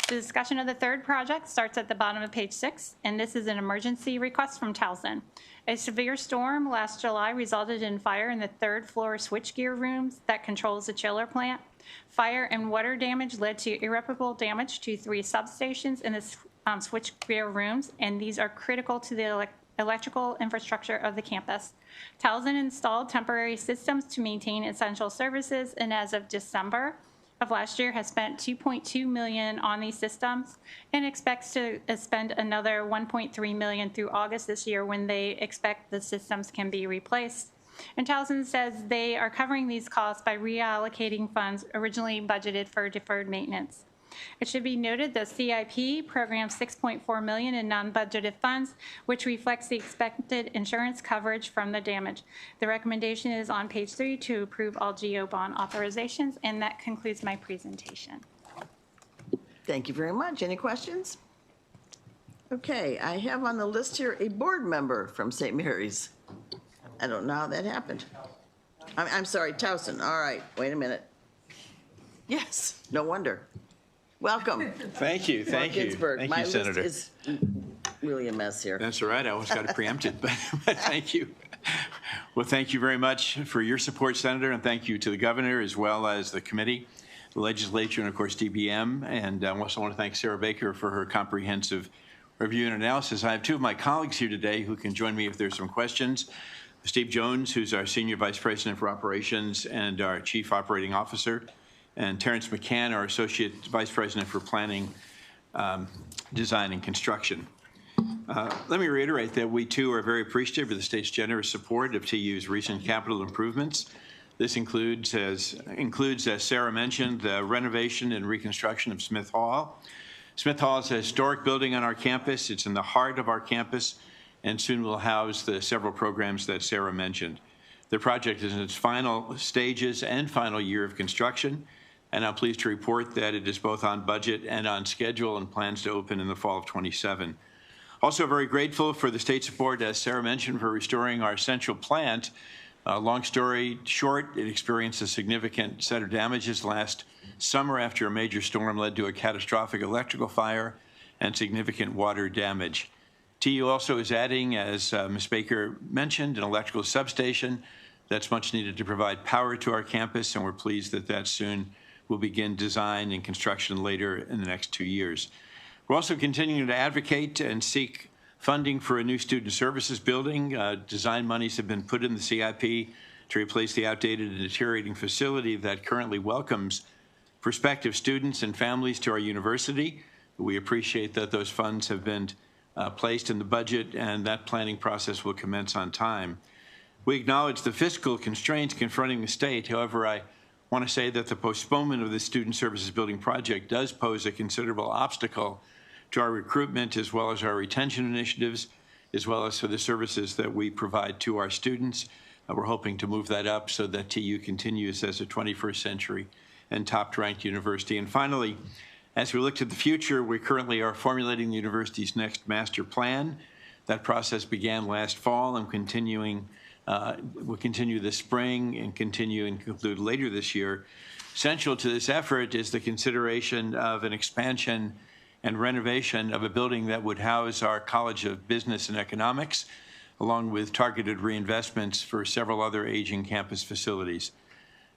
The discussion of the third project starts at the bottom of page 6, and this is an emergency request from Towson. A severe storm last July resulted in fire in the 3rd floor switchgear rooms that controls the chiller plant. Fire and water damage led to irreparable damage to 3 substations in the switchgear rooms, and these are critical to the electrical infrastructure of the campus. Towson installed temporary systems to maintain essential services, and as of December of last year has spent $2.2 million on these systems and expects to spend another $1.3 million through August this year when they expect the systems can be replaced. And Towson says they are covering these costs by reallocating funds originally budgeted for deferred maintenance. It should be noted the CIP programs $6.4 million in non-budgeted funds, which reflects the expected insurance coverage from the damage. The recommendation is on page 3 to approve all GO bond authorizations, and that concludes my presentation. Thank you very much. Any questions? Okay, I have on the list here a board member from St. Mary's. I don't know how that happened. I'm sorry, Towson. All right, wait a minute. Yes, no wonder. Welcome. Thank you, thank you. Ginsburg. Thank My you, Senator. list is really a mess here. That's all right, I almost got it preempted, but thank you. Well, thank you very much for your support, Senator, and thank you to the governor as well as the committee, the legislature, and of course DBM. And I also want to thank Sarah Baker for her comprehensive review and analysis. I have two of my colleagues here today who can join me if there's some questions. Steve Jones, who's our Senior Vice President for Operations and our Chief Operating Officer, and Terrence McCann, our Associate Vice President for Planning, Design, and Construction. Let me reiterate that we, too, are very appreciative of the state's generous support of TU's recent capital improvements. This includes, as Sarah mentioned, the renovation and reconstruction of Smith Hall. Smith Hall is a historic building on our campus. It's in the heart of our campus and soon will house the several programs that Sarah mentioned. The project is in its final stages and final year of construction, and I'm pleased to report that it is both on budget and on schedule and plans to open in the fall of '27. Also very grateful for the state support, as Sarah mentioned, for restoring our central plant. Long story short, it experienced a significant set of damages last summer after a major storm led to a catastrophic electrical fire and significant water damage. TU also is adding, as Ms. Baker mentioned, an electrical substation that's much needed to provide power to our campus, and we're pleased that that soon will begin design and construction later in the next 2 years. We're also continuing to advocate and seek funding for a new student services building. Design monies have been put in the CIP to replace the outdated and deteriorating facility that currently welcomes prospective students and families to our university. We appreciate that those funds have been placed in the budget, and that planning process will commence on time. We acknowledge the fiscal constraints confronting the state. However, I want to say that the postponement of the Student Services Building project does pose a considerable obstacle to our recruitment as well as our retention initiatives, as well as for the services that we provide to our students. We're hoping to move that up so that TU continues as a 21st century and top-ranked university. And finally, as we look to the future, we currently are formulating the university's next master plan. That process began last fall and will continue this spring and continue and conclude later this year. Central to this effort is the consideration of an expansion and renovation of a building that would house our College of Business and Economics, along with targeted reinvestments for several other aging campus facilities.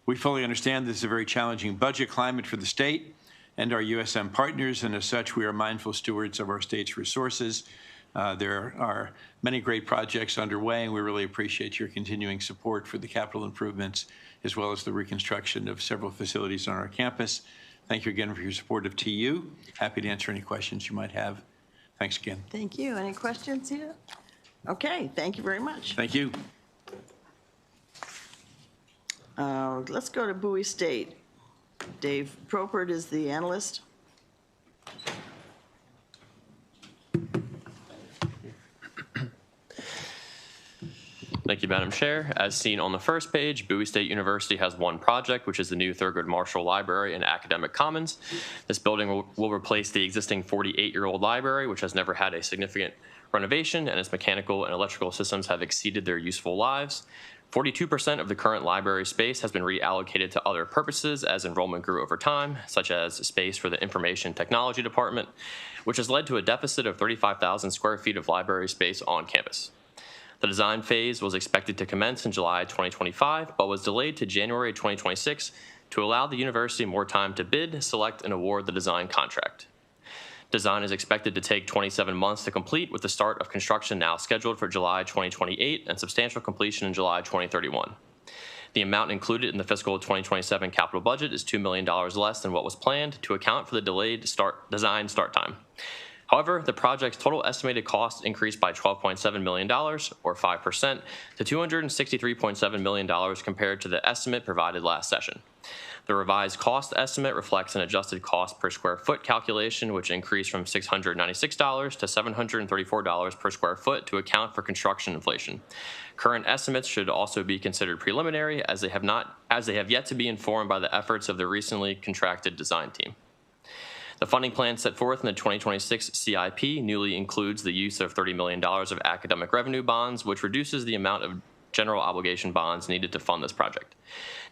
We fully understand this is a very challenging budget climate for the state and our USM partners, and as such, we are mindful stewards of our state's resources. There are many great projects underway, and we really appreciate your continuing support for the capital improvements, as well as the reconstruction of several facilities on our campus. Thank you again for your support of TU. Happy to answer any questions you might have. Thanks again. Thank you. Any questions here? Okay, thank you very much. Thank you. Let's go to Bowie State. Dave Propert is the analyst. Thank you, Madam Chair. As seen on the first page, Bowie State University has one project, which is the new Thurgood Marshall Library and Academic Commons. This building will replace the existing 48-year-old library, which has never had a significant renovation, and its mechanical and electrical systems have exceeded their useful lives. 42% of the current library space has been reallocated to other purposes as enrollment grew over time, such as space for the Information Technology Department, which has led to a deficit of 35,000 square feet of library space on campus. The design phase was expected to commence in July 2025, but was delayed to January 2026 to allow the university more time to bid, select, and award the design contract. Design is expected to take 27 months to complete, with the start of construction now scheduled for July 2028 and substantial completion in July 2031. The amount included in the fiscal 2027 capital budget is $2 million less than what was planned to account for the delayed design start time. However, the project's total estimated cost increased by $12.7 million, or 5%, to $263.7 million compared to the estimate provided last session. The revised cost estimate reflects an adjusted cost per square foot calculation, which increased from $696 to $734 per square foot to account for construction inflation. Current estimates should also be considered preliminary, as they have yet to be informed by the efforts of the recently contracted design team. The funding plan set forth in the 2026 CIP newly includes the use of $30 million of academic revenue bonds, which reduces the amount of general obligation bonds needed to fund this project.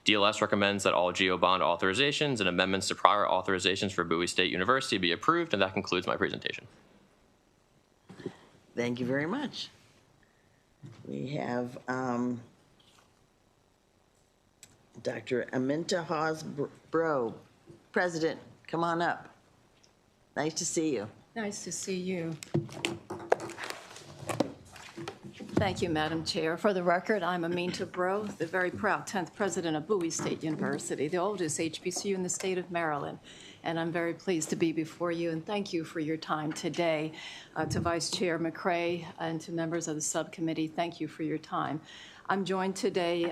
DLS recommends that all GO bond authorizations and amendments to prior authorizations for Bowie State University be approved, and that concludes my presentation. Thank you very much. We have Dr. Aminta Hawes-Bro. President, come on up. Nice to see you. Nice to see you. Thank you, Madam Chair. For the record, I'm Aminta Bro, the very proud 10th president of Bowie State University, the oldest HBCU in the state of Maryland. And I'm very pleased to be before you, and thank you for your time today. To Vice Chair McCray and to members of the subcommittee, thank you for your time. I'm joined today,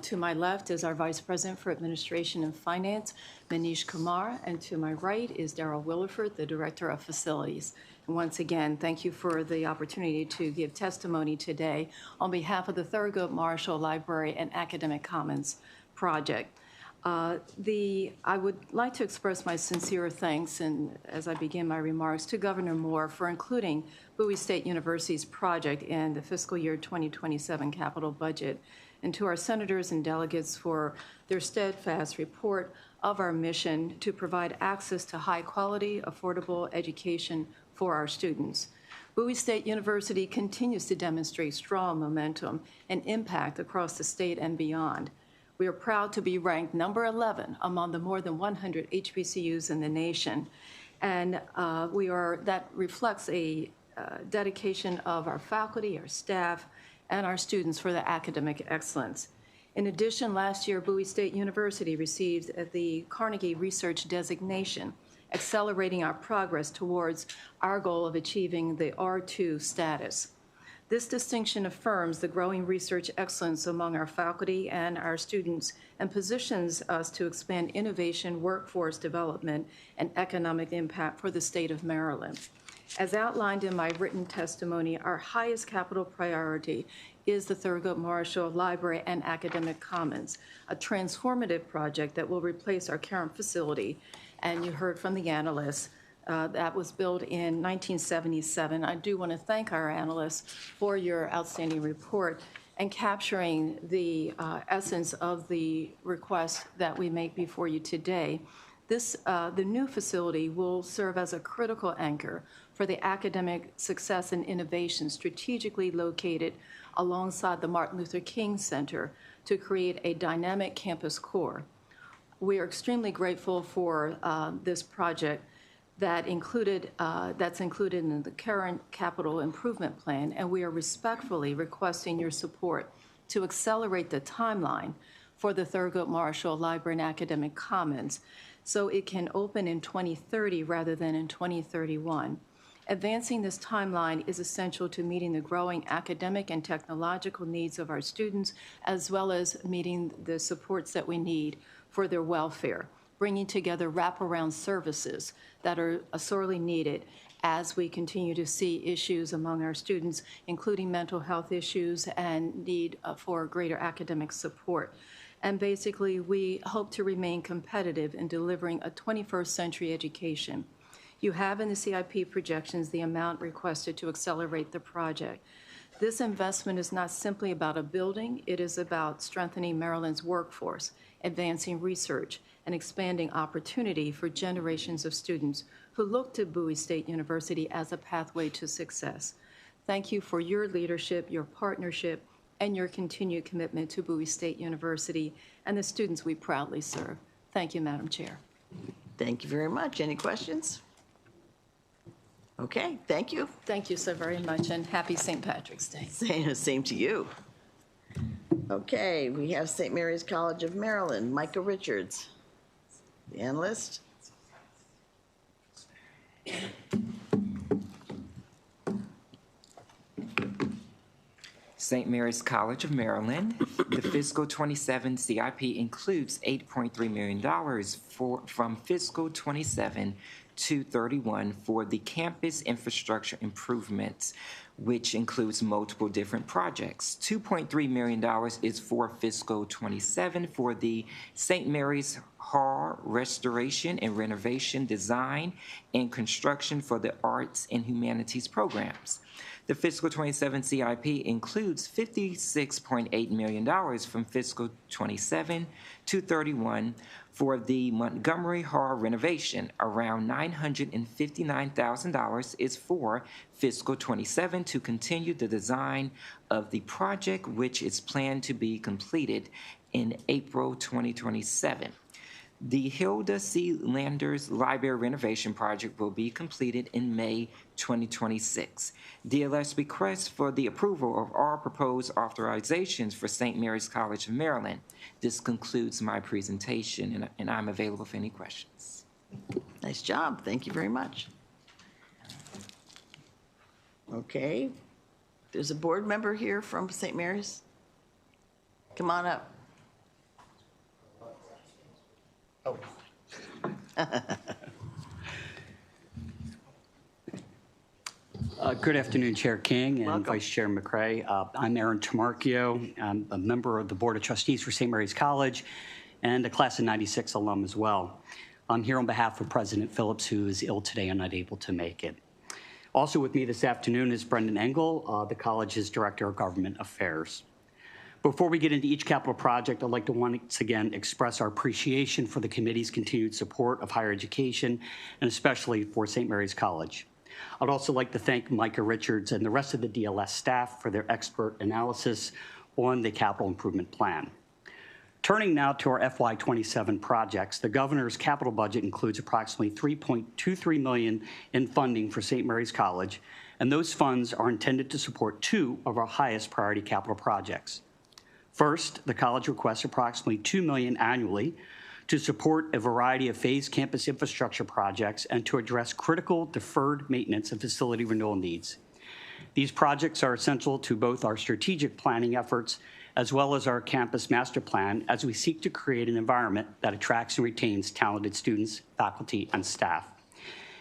to my left is our Vice President for Administration and Finance, Manish Kumar, and to my right is Darrell Williford, the Director of Facilities. And once again, thank you for the opportunity to give testimony today on behalf of the Thurgood Marshall Library and Academic Commons project. I would like to express my sincere thanks, and as I begin my remarks, to Governor Moore for including Bowie State University's project in the fiscal year 2027 capital budget, and to our senators and delegates for their steadfast report of our mission to provide access to high-quality, affordable education for our students. Bowie State University continues to demonstrate strong momentum and impact across the state and beyond. We are proud to be ranked number 11 among the more than 100 HBCUs in the nation, and that reflects a dedication of our faculty, our staff, and our students for the academic excellence. In addition, last year, Bowie State University received the Carnegie Research Designation, accelerating our progress towards our goal of achieving the R2 status. This distinction affirms the growing research excellence among our faculty and our students and positions us to expand innovation, workforce development, and economic impact for the state of Maryland. As outlined in my written testimony, our highest capital priority is the Thurgood Marshall Library and Academic Commons, a transformative project that will replace our current facility. And you heard from the analysts, that was built in 1977. I do want to thank our analysts for your outstanding report and capturing the essence of the request that we make before you today. The new facility will serve as a critical anchor for the academic success and innovation strategically located alongside the Martin Luther King Center to create a dynamic campus core. We are extremely grateful for this project that's included in the current capital improvement plan, and we are respectfully requesting your support to accelerate the timeline for the Thurgood Marshall Library and Academic Commons so it can open in 2030 rather than in 2031. Advancing this timeline is essential to meeting the growing academic and technological needs of our students, as well as meeting the supports that we need for their welfare, bringing together wraparound services that are sorely needed as we continue to see issues among our students, including mental health issues and need for greater academic support. And basically, we hope to remain competitive in delivering a 21st century education. You have in the CIP projections the amount requested to accelerate the project. This investment is not simply about a building, it is about strengthening Maryland's workforce, advancing research, and expanding opportunity for generations of students who look to Bowie State University as a pathway to success. Thank you for your leadership, your partnership, and your continued commitment to Bowie State University and the students we proudly serve. Thank you, Madam Chair. Thank you very much. Any questions? Okay, thank you. Thank you so very much, and happy St. Patrick's Day. Same to you. Okay, we have St. Mary's College of Maryland, Micah Richards, the analyst. St. Mary's College of Maryland, the fiscal 27 CIP includes $8.3 million from fiscal 27 to 31 for the campus infrastructure improvements, which includes multiple different projects. $2.3 million is for fiscal 27 for the St. Mary's Hall restoration and renovation, design, and construction for the arts and humanities programs. The fiscal 27 CIP includes $56.8 million from fiscal 27 to 31 for the Montgomery Hall renovation. Around $959,000 is for fiscal 27 to continue the design of the project, which is planned to be completed in April 2027. The Hilda C. Landers Library renovation project will be completed in May 2026. DLS requests for the approval of all proposed authorizations for St. Mary's College of Maryland. This concludes my presentation, and I'm available for any questions. Nice job. Thank you very much. Okay. There's a board member here from St. Mary's. Come on up. Oh. Good afternoon, Chair King and Welcome. Vice Chair McCray. I'm Aaron Tamarchio. I'm a member of the Board of Trustees for St. Mary's College and a class of '96 alum as well. I'm here on behalf of President Phillips, who is ill today and not able to make it. Also with me this afternoon is Brendan Engel, the college's Director of Government Affairs. Before we get into each capital project, I'd like to once again express our appreciation for the committee's continued support of higher education, and especially for St. Mary's College. I'd also like to thank Micah Richards and the rest of the DLS staff for their expert analysis on the capital improvement plan. Turning now to our FY27 projects, the governor's capital budget includes approximately $3.23 million in funding for St. Mary's College, and those funds are intended to support two of our highest priority capital projects. First, the college requests approximately $2 million annually to support a variety of phased campus infrastructure projects and to address critical deferred maintenance and facility renewal needs. These projects are essential to both our strategic planning efforts as well as our campus master plan as we seek to create an environment that attracts and retains talented students, faculty, and staff.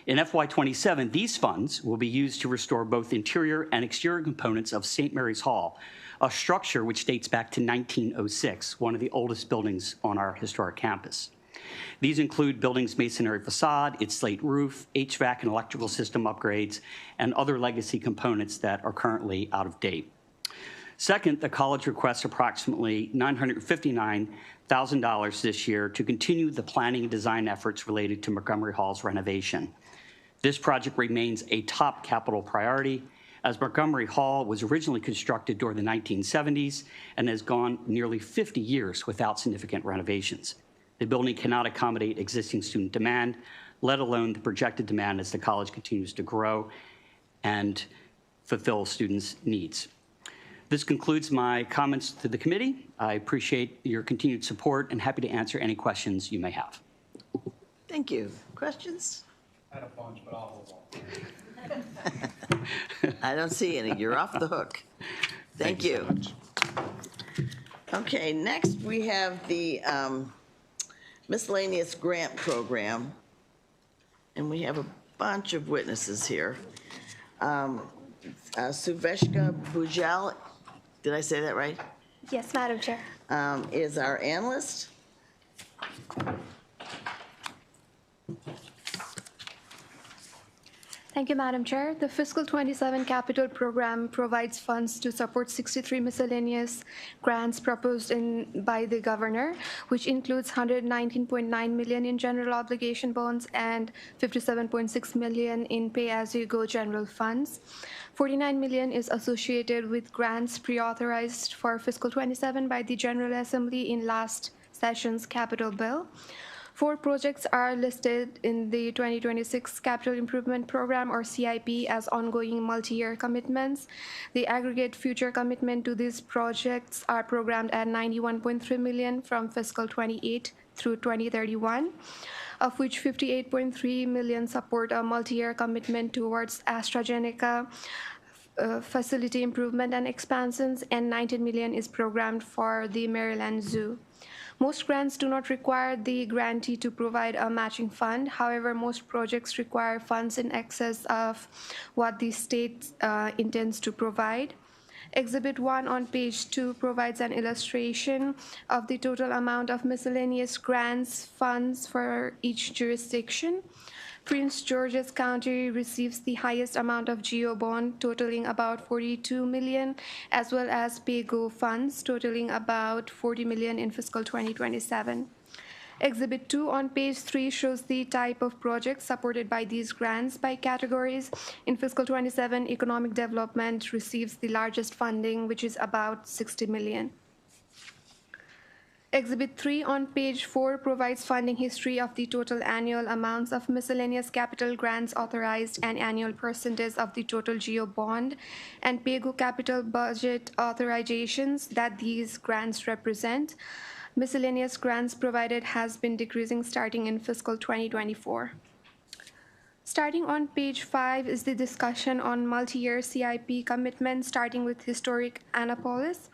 In FY27, these funds will be used to restore both interior and exterior components of St. Mary's Hall, a structure which dates back to 1906, one of the oldest buildings on our historic campus. These include building's masonry facade, its slate roof, HVAC and electrical system upgrades, and other legacy components that are currently out of date. Second, the college requests approximately $959,000 this year to continue the planning and design efforts related to Montgomery Hall's renovation. This project remains a top capital priority, as Montgomery Hall was originally constructed during the 1970s and has gone nearly 50 years without significant renovations. The building cannot accommodate existing student demand, let alone the projected demand as the college continues to grow and fulfill students' needs. This concludes my comments to the committee. I appreciate your continued support and happy to answer any questions you may have. Thank you. Questions? I had a bunch, but I'll hold on. I don't see any. You're off the hook. Thank you. So much. Okay, next we have the miscellaneous grant program, and we have a bunch of witnesses here. Suveshka Bujal, did I say that right? Yes, Madam Chair. Is our analyst. Thank you, Madam Chair. The fiscal 27 capital program provides funds to support 63 miscellaneous grants proposed by the governor, which includes $119.9 million in general obligation bonds and $57.6 million in pay-as-you-go general funds. $49 million is associated with grants pre-authorized for fiscal 27 by the General Assembly in last session's capital bill. 4 projects are listed in the 2026 Capital Improvement Program, or CIP, as ongoing multi-year commitments. The aggregate future commitment to these projects are programmed at $91.3 million from fiscal 28 through 2031, of which $58.3 million support a multi-year commitment towards AstraZeneca facility improvement and expansions, and $19 million is programmed for the Maryland Zoo. Most grants do not require the grantee to provide a matching fund. However, most projects require funds in excess of what the state intends to provide. Exhibit 1 on page 2 provides an illustration of the total amount of miscellaneous grants funds for each jurisdiction. Prince George's County receives the highest amount of GEO bond, totaling about 42 million, as well as pay-go funds, totaling about 40 million in fiscal 2027. Exhibit 2 on page 3 shows the type of projects supported by these grants by categories. In fiscal 27, economic development receives the largest funding, which is about 60 million. Exhibit 3 on page 4 provides funding history of the total annual amounts of miscellaneous capital grants authorized and annual percentage of the total GEO bond and pay-go capital budget authorizations that these grants represent. Miscellaneous grants provided has been decreasing starting in fiscal 2024. Starting on page 5 is the discussion on multi-year CIP commitments, starting with historic Annapolis.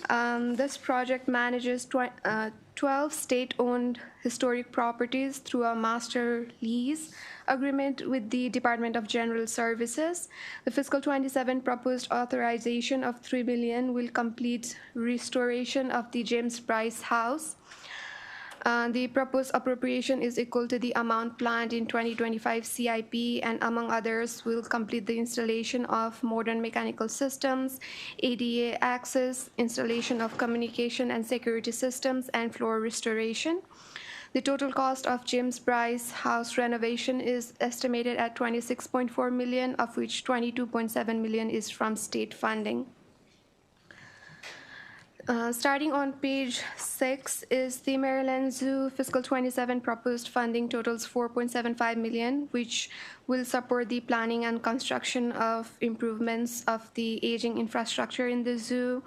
This project manages 12 state-owned historic properties through a master lease agreement with the Department of General Services. The fiscal 27 proposed authorization of $3 billion will complete restoration of the James Bryce House. The proposed appropriation is equal to the amount planned in 2025 CIP and, among others, will complete the installation of modern mechanical systems, ADA access, installation of communication and security systems, and floor restoration. The total cost of James Bryce House renovation is estimated at $26.4 million, of which $22.7 million is from state funding. Starting on page 6 is the Maryland Zoo fiscal 27 proposed funding totals $4.75 million, which will support the planning and construction of improvements of the aging infrastructure in the zoo.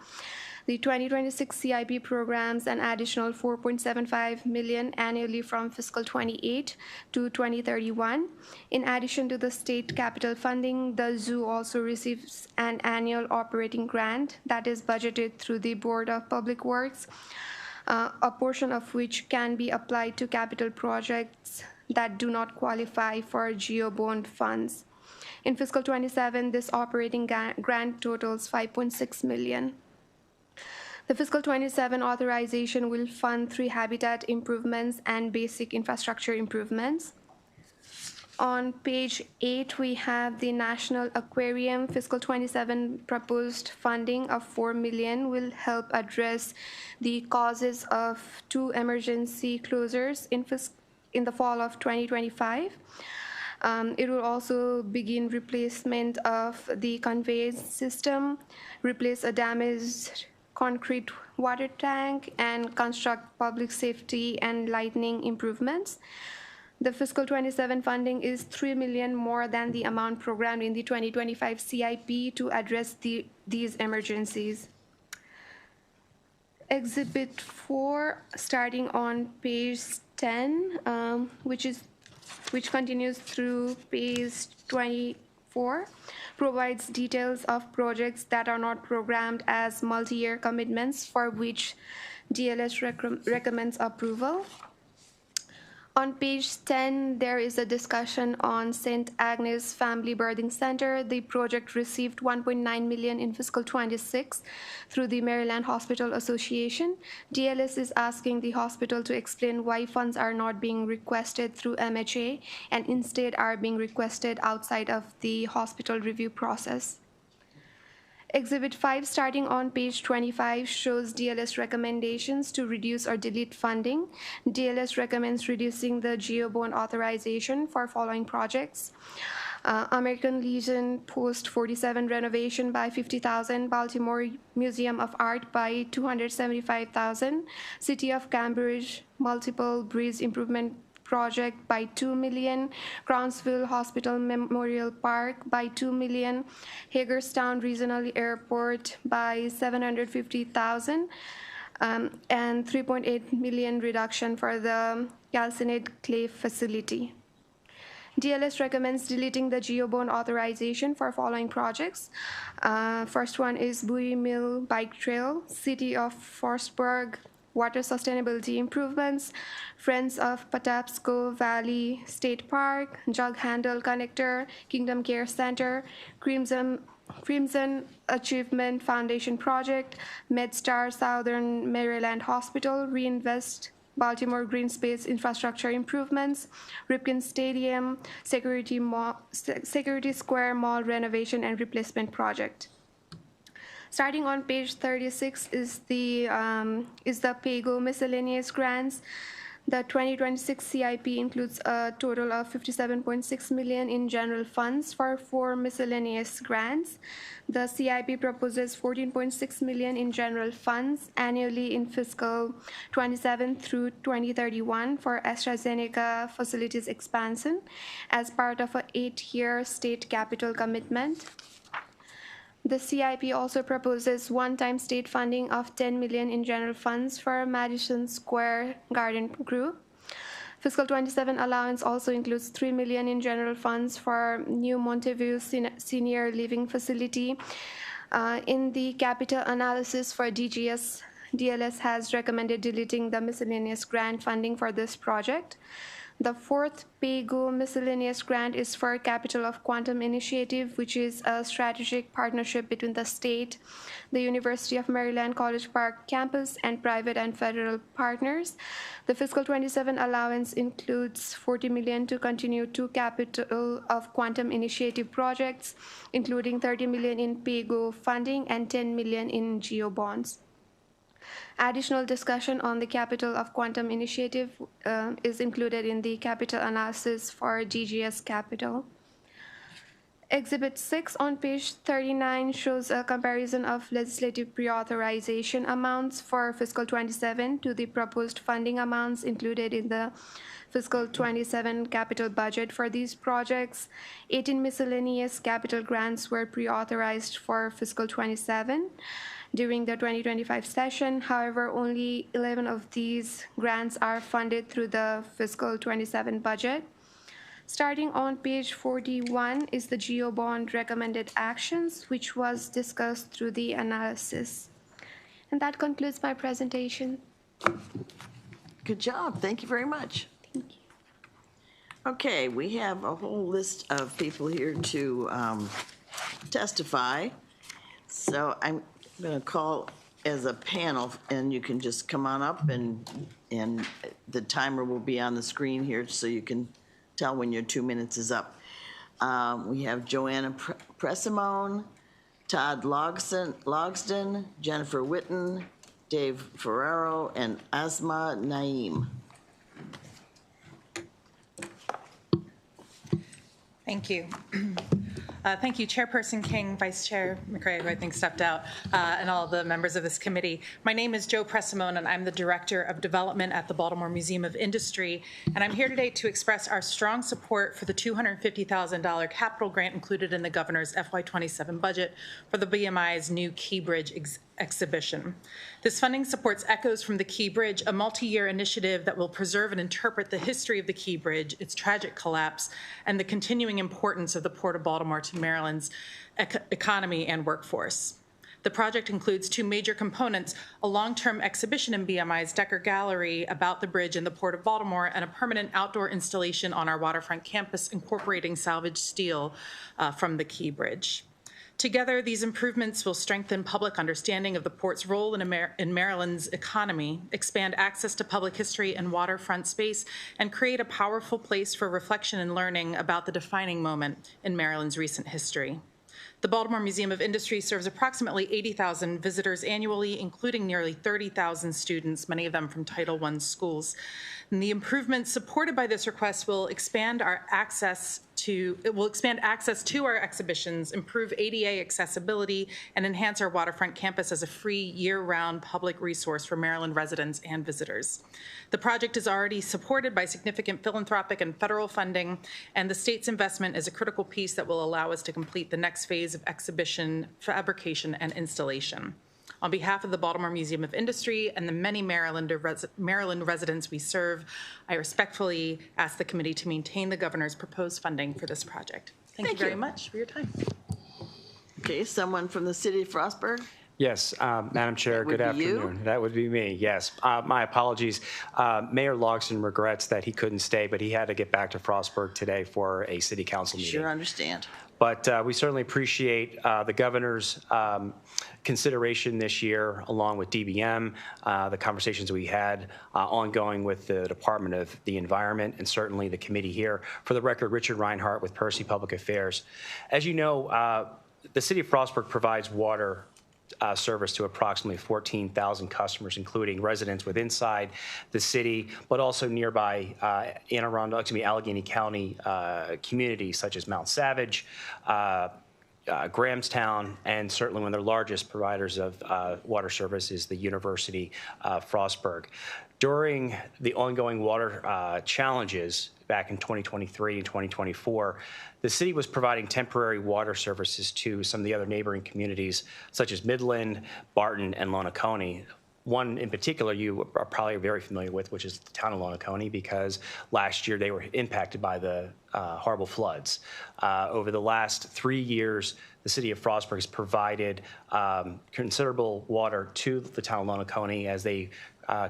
The 2026 CIP programs an additional $4.75 million annually from fiscal 28 to 2031. In addition to the state capital funding, the zoo also receives an annual operating grant that is budgeted through the Board of Public Works, a portion of which can be applied to capital projects that do not qualify for GEO bond funds. In fiscal 27, this operating grant totals $5.6 million. The fiscal 27 authorization will fund 3 habitat improvements and basic infrastructure improvements. On page 8, we have the National Aquarium fiscal 27 proposed funding of $4 million will help address the causes of 2 emergency closures in the fall of 2025. It will also begin replacement of the conveyance system, replace a damaged concrete water tank, and construct public safety and lighting improvements. The fiscal 27 funding is $3 million more than the amount programmed in the 2025 CIP to address these emergencies. Exhibit 4, starting on page 10, which continues through page 24, provides details of projects that are not programmed as multi-year commitments for which DLS recommends approval. On page 10, there is a discussion on St. Agnes Family Birthing Center. The project received $1.9 million in fiscal 26 through the Maryland Hospital Association. DLS is asking the hospital to explain why funds are not being requested through MHA and instead are being requested outside of the hospital review process. Exhibit 5, starting on page 25, shows DLS recommendations to reduce or delete funding. DLS recommends reducing the GEO bond authorization for following projects: American Legion Post 47 renovation by $50,000, Baltimore Museum of Art by $275,000, City of Cambridge multiple bridge improvement project by $2 million, Crownsville Hospital Memorial Park by $2 million, Hagerstown Regional Airport by $750,000, and $3.8 million reduction for the calcined clay facility. DLS recommends deleting the GEO bond authorization for following projects. First one is Bowie Mill Bike Trail, City of Forsberg water sustainability improvements, Friends of Patapsco Valley State Park, Jug Handle Connector, Kingdom Care Center, Crimson Achievement Foundation Project, MedStar Southern Maryland Hospital, Reinvest Baltimore Green Space Infrastructure Improvements, Ripken Stadium, Security Square Mall Renovation and Replacement Project. Starting on page 36 is the PAYGO miscellaneous grants. The 2026 CIP includes a total of $57.6 million in general funds for 4 miscellaneous grants. The CIP proposes $14.6 million in general funds annually in fiscal 27 through 2031 for AstraZeneca facilities expansion as part of an 8-year state capital commitment. The CIP also proposes one-time state funding of $10 million in general funds for Madison Square Garden Group. Fiscal 27 allowance also includes $3 million in general funds for new Monteview Senior Living Facility. In the capital analysis for DGS, DLS has recommended deleting the miscellaneous grant funding for this project. The 4th PAYGO miscellaneous grant is for Capital of Quantum Initiative, which is a strategic partnership between the state, the University of Maryland College Park campus, and private and federal partners. The fiscal 27 allowance includes $40 million to continue 2 Capital of Quantum Initiative projects, including $30 million in PAYGO funding and $10 million in GEO bonds. Additional discussion on the Capital of Quantum Initiative is included in the capital analysis for DGS Capital. Exhibit 6 on page 39 shows a comparison of legislative preauthorization amounts for fiscal 27 to the proposed funding amounts included in the fiscal 27 capital budget for these projects. 18 miscellaneous capital grants were preauthorized for fiscal 27 during the 2025 session. However, only 11 of these grants are funded through the fiscal 27 budget. Starting on page 41 is the GEO bond recommended actions, which was discussed through the analysis. And that concludes my presentation. Good job. Thank you very much. Thank you. Okay, we have a whole list of people here to testify. So I'm going to call as a panel, and you can just come on up, and the timer will be on the screen here so you can tell when your 2 minutes is up. We have Joanna Presimone, Todd Logsden, Jennifer Witten, Dave Ferrero, and Asma Naeem. Thank you. Thank you, Chairperson King, Vice Chair McRae, who I think stepped out, and all the members of this committee. My name is Jo Presimone, and I'm the Director of Development at the Baltimore Museum of Industry. And I'm here today to express our strong support for the $250,000 capital grant included in the governor's FY27 budget for the BMI's new Key Bridge exhibition. This funding supports Echoes from the Key Bridge, a multi-year initiative that will preserve and interpret the history of the Key Bridge, its tragic collapse, and the continuing importance of the Port of Baltimore to Maryland's economy and workforce. The project includes 2 major components: a long-term exhibition in BMI's Decker Gallery about the bridge in the Port of Baltimore, and a permanent outdoor installation on our waterfront campus incorporating salvaged steel from the Key Bridge. Together, these improvements will strengthen public understanding of the port's role in Maryland's economy, expand access to public history and waterfront space, and create a powerful place for reflection and learning about the defining moment in Maryland's recent history. The Baltimore Museum of Industry serves approximately 80,000 visitors annually, including nearly 30,000 students, many of them from Title I schools. And the improvements supported by this request will expand access to our exhibitions, improve ADA accessibility, and enhance our waterfront campus as a free year-round public resource for Maryland residents and visitors. The project is already supported by significant philanthropic and federal funding, and the state's investment is a critical piece that will allow us to complete the next phase of exhibition, fabrication, and installation. On behalf of the Baltimore Museum of Industry and the many Maryland residents we serve, I respectfully ask the committee to maintain the governor's proposed funding for this project. Thank you very much for your time. Okay, someone from the city of Frostburg? Yes, Madam Chair, good would be you? afternoon. That would be me, yes. My apologies. Mayor Logston regrets that he couldn't stay, but he had to get back to Frostburg today for a city council meeting. Sure understand. But we certainly appreciate the governor's consideration this year, along with DBM, the conversations we had ongoing with the Department of the Environment, and certainly the committee here. For the record, Richard Reinhardt with Percy Public Affairs. As you know, the city of Frostburg provides water service to approximately 14,000 customers, including residents with inside the city, but also nearby Allegheny County communities such as Mount Savage, Grahamstown, and certainly one of their largest providers of water service is the University of Frostburg. During the ongoing water challenges back in 2023 and 2024, the city was providing temporary water services to some of the other neighboring communities, such as Midland, Barton, and Lonacone. One in particular you are probably very familiar with, which is the town of Lonacone, because last year they were impacted by the horrible floods. Over the last 3 years, the city of Frostburg has provided considerable water to the town of Lonacone as they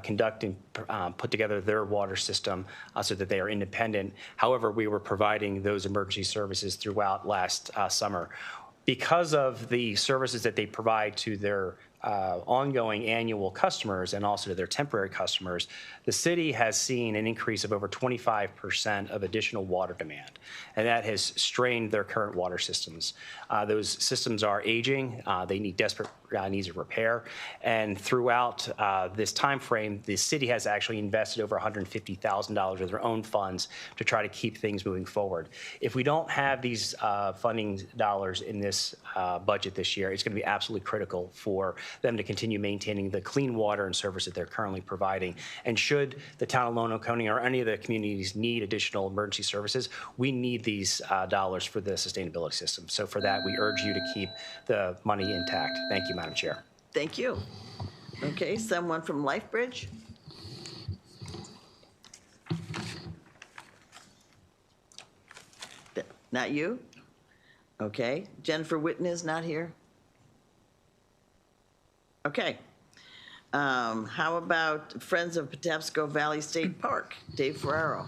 conduct and put together their water system so that they are independent. However, we were providing those emergency services throughout last summer. Because of the services that they provide to their ongoing annual customers and also to their temporary customers, the city has seen an increase of over 25% of additional water demand, and that has strained their current water systems. Those systems are aging, they need desperate needs of repair, and throughout this time frame, the city has actually invested over $150,000 of their own funds to try to keep things moving forward. If we don't have these funding dollars in this budget this year, it's going to be absolutely critical for them to continue maintaining the clean water and service that they're currently providing. And should the town of Lonacone or any of the communities need additional emergency services, we need these dollars for the sustainability system. So for that, we urge you to keep the money intact. Thank you, Madam Chair. Thank you. Okay, someone from LifeBridge? Not you? Okay. Jennifer Whitten is not here? Okay. How about Friends of Patapsco Valley State Park? Dave Ferraro.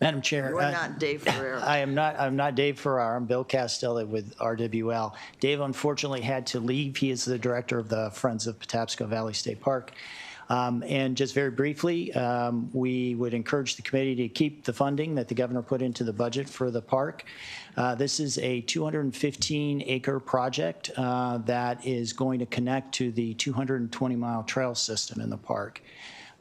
Madam Chair. You're not Dave Ferraro. I'm not Dave Ferraro. I'm Bill Castelli with RWL. Dave unfortunately had to leave. He is the director of the Friends of Patapsco Valley State Park. And just very briefly, we would encourage the committee to keep the funding that the governor put into the budget for the park. This is a 215-acre project that is going to connect to the 220-mile trail system in the park.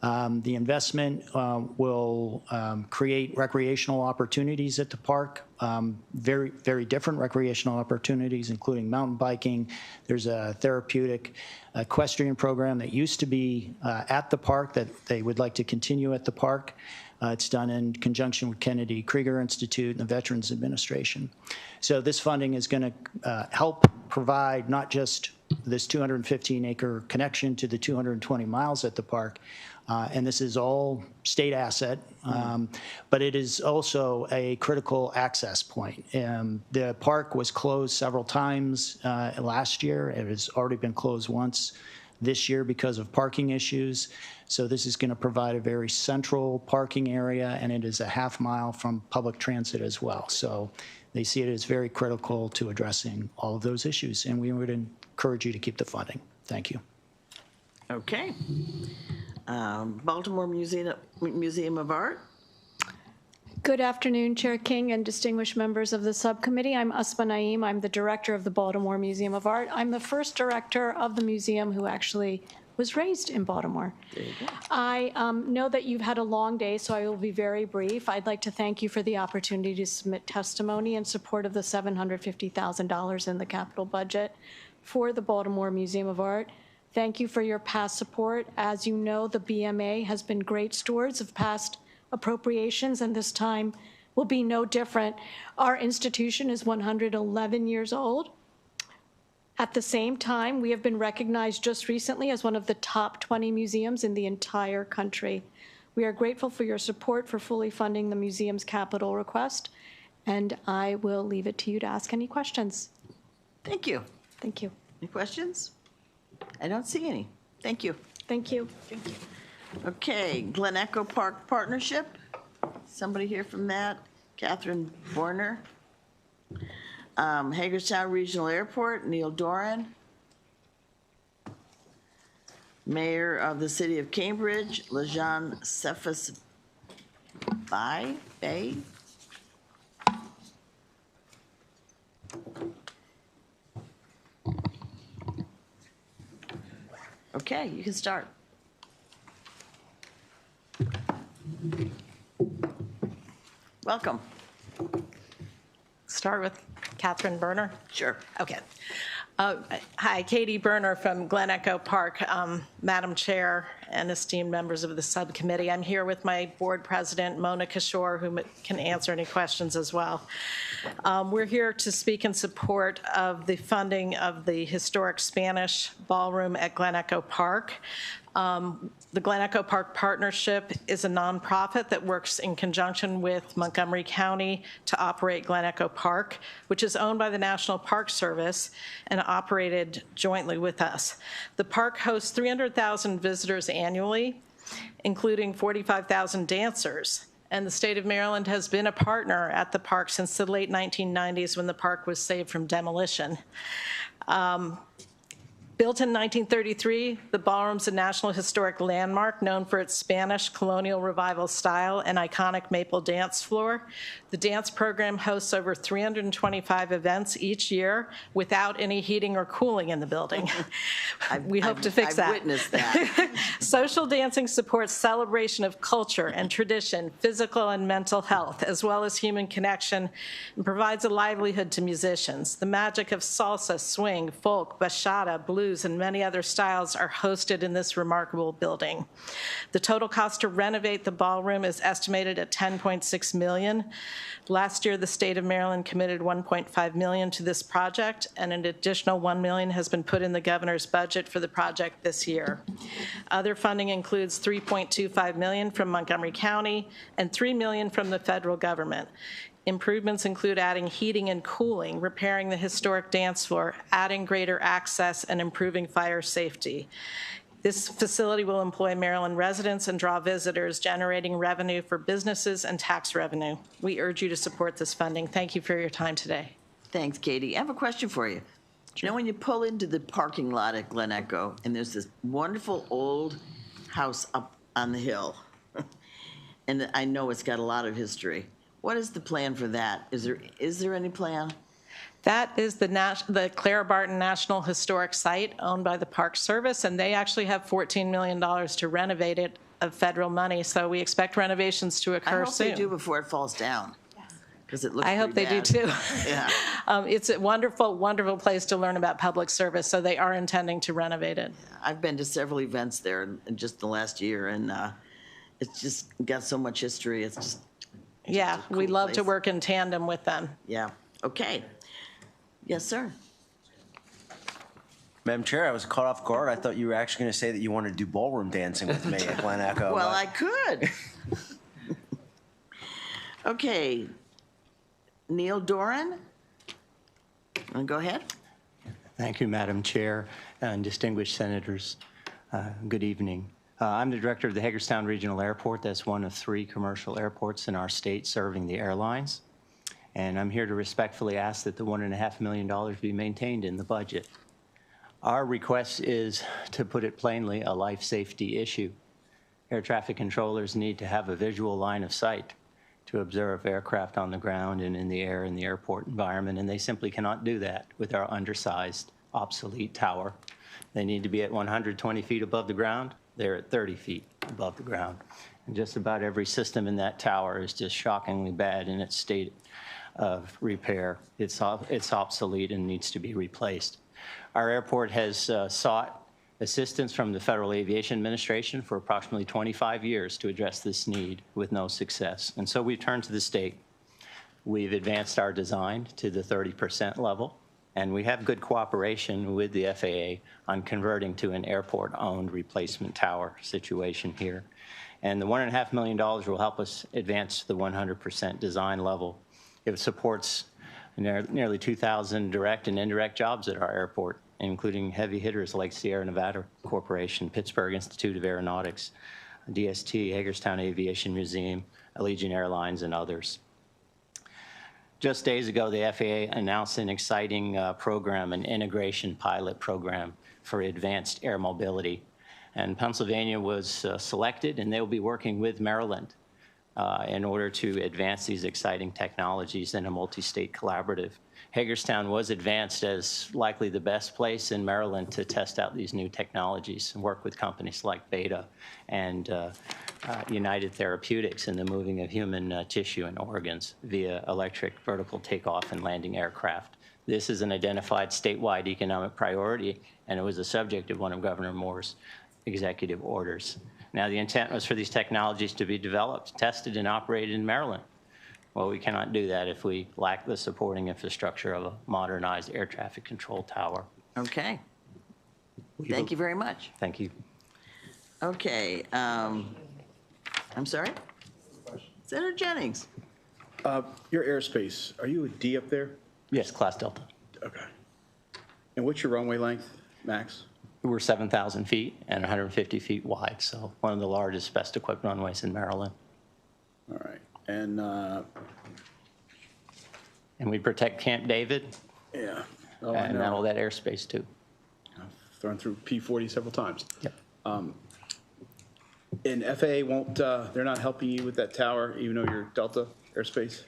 The investment will create recreational opportunities at the park, very, very different recreational opportunities, including mountain biking. There's a therapeutic equestrian program that used to be at the park that they would like to continue at the park. It's done in conjunction with Kennedy Krieger Institute and the Veterans Administration. So this funding is going to help provide not just this 215-acre connection to the 220 miles at the park, and this is all state asset, but it is also a critical access point. The park was closed several times last year. It has already been closed once this year because of parking issues. So this is going to provide a very central parking area, and it is a half mile from public transit as well. So they see it as very critical to addressing all of those issues, and we would encourage you to keep the funding. Thank you. Okay. Baltimore Museum of Art. Good afternoon, Chair King and distinguished members of the subcommittee. I'm Asma Naeem. I'm the director of the Baltimore Museum of Art. I'm the first director of the museum who actually was raised in Baltimore. I know that you've had a long day, so I will be very brief. I'd like to thank you for the opportunity to submit testimony in support of the $750,000 in the capital budget for the Baltimore Museum of Art. Thank you for your past support. As you know, the BMA has been great stewards of past appropriations, and this time will be no different. Our institution is 111 years old. At the same time, we have been recognized just recently as one of the top 20 museums in the entire country. We are grateful for your support for fully funding the museum's capital request, and I will leave it to you to ask any questions. Thank you. Thank you. Any questions? I don't see any. Thank you. Thank you. Thank you. Okay, Glen Echo Park Partnership. Somebody here from that? Catherine Borner. Hagerstown Regional Airport, Neil Doran. Mayor of the City of Cambridge, Lejean Cephas Bay. Okay, you can start. Welcome. Start with Catherine Berner? Sure. Okay. Hi, Katie Berner from Glen Echo Park. Madam Chair and esteemed members of the subcommittee. I'm here with my board president, Mona Kishore, who can answer any questions as well. We're here to speak in support of the funding of the historic Spanish ballroom at Glen Echo Park. The Glen Echo Park Partnership is a nonprofit that works in conjunction with Montgomery County to operate Glen Echo Park, which is owned by the National Park Service and operated jointly with us. The park hosts 300,000 visitors annually, including 45,000 dancers. And the state of Maryland has been a partner at the park since the late 1990s when the park was saved from demolition. Built in 1933, the ballroom's a National Historic Landmark known for its Spanish colonial revival style and iconic maple dance floor. The dance program hosts over 325 events each year without any heating or cooling in the building. We hope to fix that. I've witnessed that. Social dancing supports celebration of culture and tradition, physical and mental health, as well as human connection, and provides a livelihood to musicians. The magic of salsa, swing, folk, bachata, blues, and many other styles are hosted in this remarkable building. The total cost to renovate the ballroom is estimated at $10.6 million. Last year, the state of Maryland committed $1.5 million to this project, and an additional $1 million has been put in the governor's budget for the project this year. Other funding includes $3.25 million from Montgomery County and $3 million from the federal government. Improvements include adding heating and cooling, repairing the historic dance floor, adding greater access, and improving fire safety. This facility will employ Maryland residents and draw visitors, generating revenue for businesses and tax revenue. We urge you to support this funding. Thank you for your time today. Thanks, Katie. I have a question for you. You know, when you pull into the parking lot at Glen Echo, and there's this wonderful old house up on the hill, and I know it's got a lot of history. What is the plan for that? Is there any plan? That is the Clara Barton National Historic Site owned by the Park Service, and they actually have $14 million to renovate it of federal money. So we expect renovations to occur soon. I hope they do before it falls down, because it looks I hope they do too. Yeah. It's a wonderful, wonderful place to learn about public service, so they are intending to renovate it. I've been to several events there in just the last year, and it's just got so much history. It's just yeah, cool we love place to work in tandem with them. Yeah. Okay. Yes, sir. Madam Chair, I was caught off guard. I thought you were actually going to say that you wanted to do ballroom dancing with me at Glen Echo. Well, I could. Okay. Neil Doran, go ahead. Thank you, Madam Chair and distinguished senators. Good evening. I'm the director of the Hagerstown Regional Airport. That's one of 3 commercial airports in our state serving the airlines. And I'm here to respectfully ask that the $1.5 million be maintained in the budget. Our request is, to put it plainly, a life safety issue. Air traffic controllers need to have a visual line of sight to observe aircraft on the ground and in the air in the airport environment, and they simply cannot do that with our undersized, obsolete tower. They need to be at 120 feet above the ground. They're at 30 feet above the ground. And just about every system in that tower is just shockingly bad in its state of repair. It's obsolete and needs to be replaced. Our airport has sought assistance from the Federal Aviation Administration for approximately 25 years to address this need with no success. And so we turned to the state. We've advanced our design to the 30% level, and we have good cooperation with the FAA on converting to an airport-owned replacement tower situation here. And the $1.5 million will help us advance to the 100% design level. It supports nearly 2,000 direct and indirect jobs at our airport including heavy hitters like Sierra Nevada Corporation, Pittsburgh Institute of Aeronautics, DST, Hagerstown Aviation Museum, Allegiant Airlines, and others. Just days ago, the FAA announced an exciting program, an integration pilot program for advanced air mobility. And Pennsylvania was selected, and they will be working with Maryland in order to advance these exciting technologies in a multi-state collaborative. Hagerstown was advanced as likely the best place in Maryland to test out these new technologies and work with companies like Beta and United Therapeutics in the moving of human tissue and organs via electric vertical takeoff and landing aircraft. This is an identified statewide economic priority, and it was the subject of one of Governor Moore's executive orders. Now, the intent was for these technologies to be developed, tested, and operated in Maryland. Well, we cannot do that if we lack the supporting infrastructure of a modernized air traffic control tower. Okay. Thank you very much. Thank you. Okay. I'm sorry? Senator Jennings. Your airspace, are you a D up there? Yes, Class Delta. Okay. And what's your runway length, max? We're 7,000 feet and 150 feet wide, so one of the largest, best equipped runways in Maryland. All right. And we protect Camp David. Yeah. Oh, and all that airspace too. I've thrown through P-40 several times. Yep. And FAA won't, they're not helping you with that tower, even though you're Delta airspace?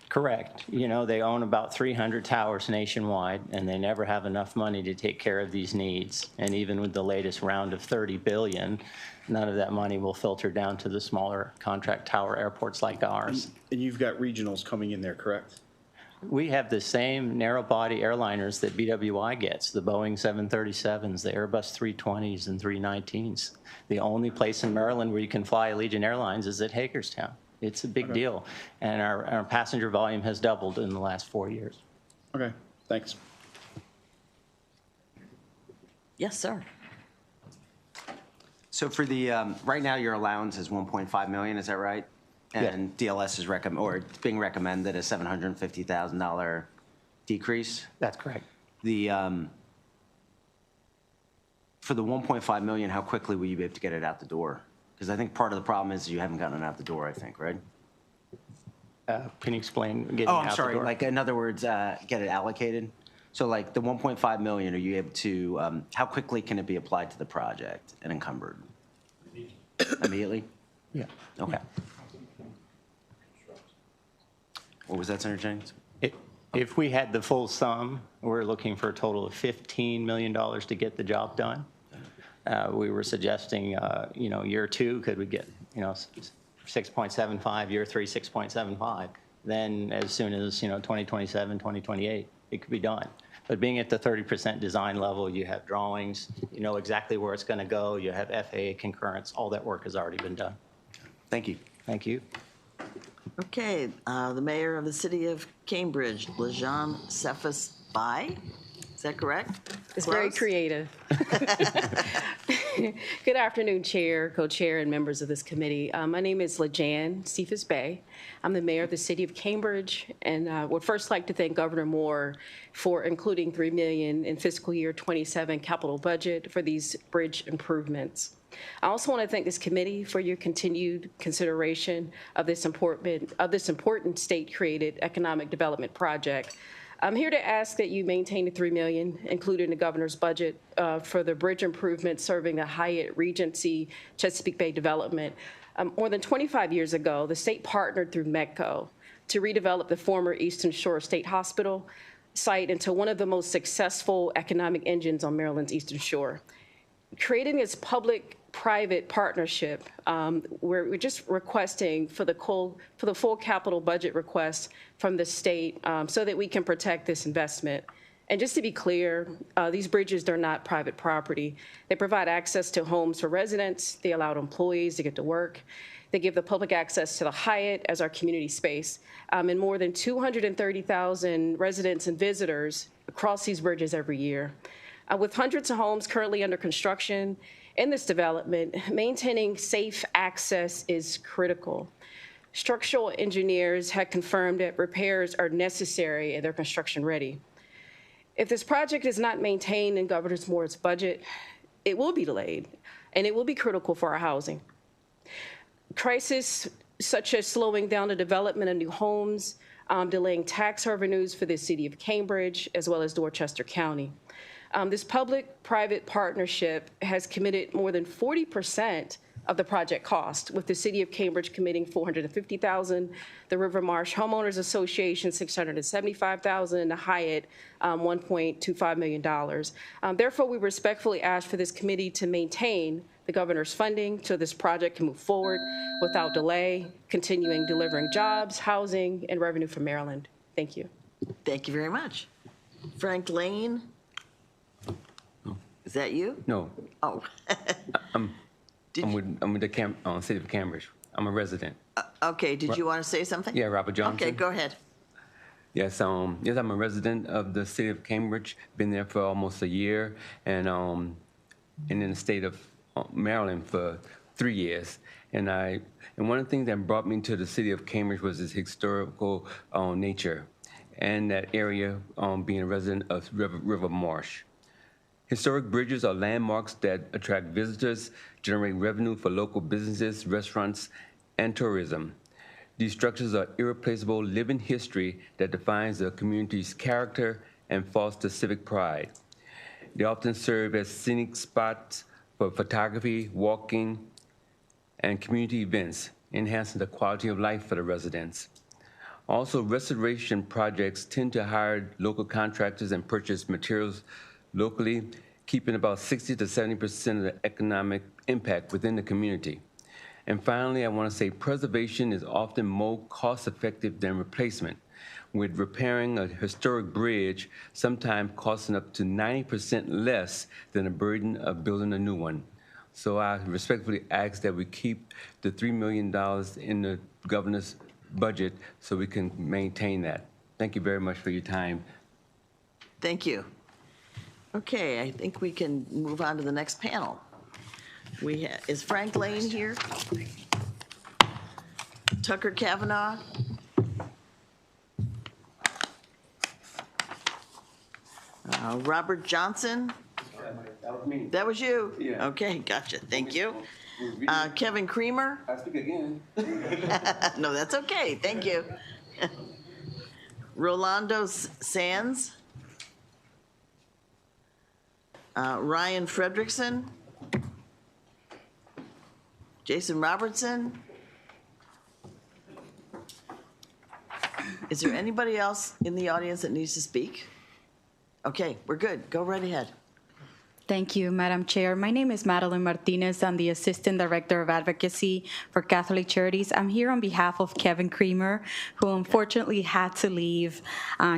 Correct. You know, they own about 300 towers nationwide, and they never have enough money to take care of these needs. And even with the latest round of $30 billion, none of that money will filter down to the smaller contract tower airports like ours. And you've got regionals coming in there, correct? We have the same narrow-body airliners that BWI gets, the Boeing 737s, the Airbus 320s, and 319s. The only place in Maryland where you can fly Allegiant Airlines is at Hagerstown. It's a big deal, and our passenger volume has doubled in the last 4 years. Okay, thanks. Yes, sir. So for the, right now your allowance is 1.5 million, is that right? And DLS is it's being recommended a $750,000 decrease? That's correct. The, for the 1.5 million, how quickly will you be able to get it out the door? Because I think part of the problem is you haven't gotten it out the door, I think, right? Can you explain getting Oh, out I'm the sorry. door? Like, in other words, get it allocated? So like the 1.5 million, are you able to, how quickly can it be applied to the project and encumbered? Immediately? Yeah. Okay. What was that, Senator Jennings? If we had the full sum, we're looking for a total of $15 million to get the job done. We were suggesting, you know, year two, could we get, you know, 6.75, year three, 6.75. Then as soon as, you know, 2027, 2028, it could be done. But being at the 30% design level, you have drawings, you know exactly where it's going to go, you have FAA concurrence, all that work has already been done. Thank you. Thank you. Okay, the mayor of the city of Cambridge, Lejean Cephas Bai, is that correct? It's very creative. Good afternoon, Chair, Co-Chair, and members of this committee. My name is Lejean Cephas Bay. I'm the mayor of the city of Cambridge, and would first like to thank Governor Moore for including $3 million in fiscal year 27 capital budget for these bridge improvements. I also want to thank this committee for your continued consideration of this important state-created economic development project. I'm here to ask that you maintain the $3 million included in the governor's budget for the bridge improvements serving the Hyatt Regency Chesapeake Bay development. More than 25 years ago, the state partnered through MEDCO to redevelop the former Eastern Shore State Hospital site into one of the most successful economic engines on Maryland's Eastern Shore. Creating this public-private partnership, we're just requesting for the full capital budget request from the state so that we can protect this investment. And just to be clear, these bridges are not private property. They provide access to homes for residents. They allow employees to get to work. They give the public access to the Hyatt as our community space. And more than 230,000 residents and visitors cross these bridges every year. With hundreds of homes currently under construction in this development, maintaining safe access is critical. Structural engineers had confirmed that repairs are necessary and they're construction ready. If this project is not maintained in Governor Moore's budget, it will be delayed, and it will be critical for our housing. Crises such as slowing down the development of new homes, delaying tax revenues for the city of Cambridge, as well as Dorchester County. This public-private partnership has committed more than 40% of the project cost, with the city of Cambridge committing $450,000, the River Marsh Homeowners Association $675,000, and the Hyatt $1.25 million. Therefore, we respectfully ask for this committee to maintain the governor's funding so this project can move forward without delay, continuing delivering jobs, housing, and revenue for Maryland. Thank you. Thank you very much. Frank Lane? Is that you? No. Oh. I'm with the city of Cambridge. I'm a resident. Okay, did you want to say something? Yeah, Robert Johnson. Okay, go ahead. Yes, yes, I'm a resident of the city of Cambridge. Been there for almost a year, and in the state of Maryland for 3 years. And one of the things that brought me to the city of Cambridge was its historical nature, and that area being a resident of River Marsh. Historic bridges are landmarks that attract visitors, generate revenue for local businesses, restaurants, and tourism. These structures are irreplaceable living history that defines the community's character and fosters civic pride. They often serve as scenic spots for photography, walking, and community events, enhancing the quality of life for the residents. Also, restoration projects tend to hire local contractors and purchase materials locally, keeping about 60 to 70% of the economic impact within the community. And finally, I want to say preservation is often more cost-effective than replacement, with repairing a historic bridge sometimes costing up to 90% less than the burden of building a new one. So I respectfully ask that we keep the $3 million in the governor's budget so we can maintain that. Thank you very much for your time. Thank you. Okay, I think we can move on to the next panel. Is Frank Lane here? Tucker Kavanaugh? Robert Johnson? That was me. That was you? Yeah. Okay, gotcha. Thank you. Kevin Creamer? I speak again. No, that's okay. Thank you. Rolando Sands? Ryan Fredrickson? Jason Robertson? Is there anybody else in the audience that needs to speak? Okay, we're good. Go right ahead. Thank you, Madam Chair. My name is Madeline Martinez. I'm the Assistant Director of Advocacy for Catholic Charities. I'm here on behalf of Kevin Creamer, who unfortunately had to leave.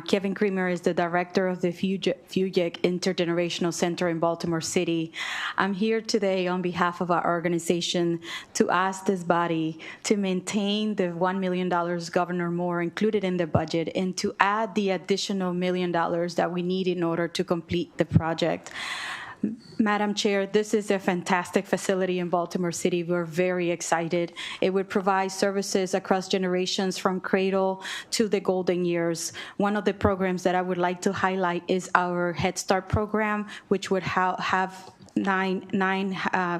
Kevin Creamer is the Director of the Fugek Intergenerational Center in Baltimore City. I'm here today on behalf of our organization to ask this body to maintain the $1 million Governor Moore included in the budget and to add the additional $1 million that we need in order to complete the project. Madam Chair, this is a fantastic facility in Baltimore City. We're very excited. It would provide services across generations from cradle to the golden years. One of the programs that I would like to highlight is our Head Start program, which would have nine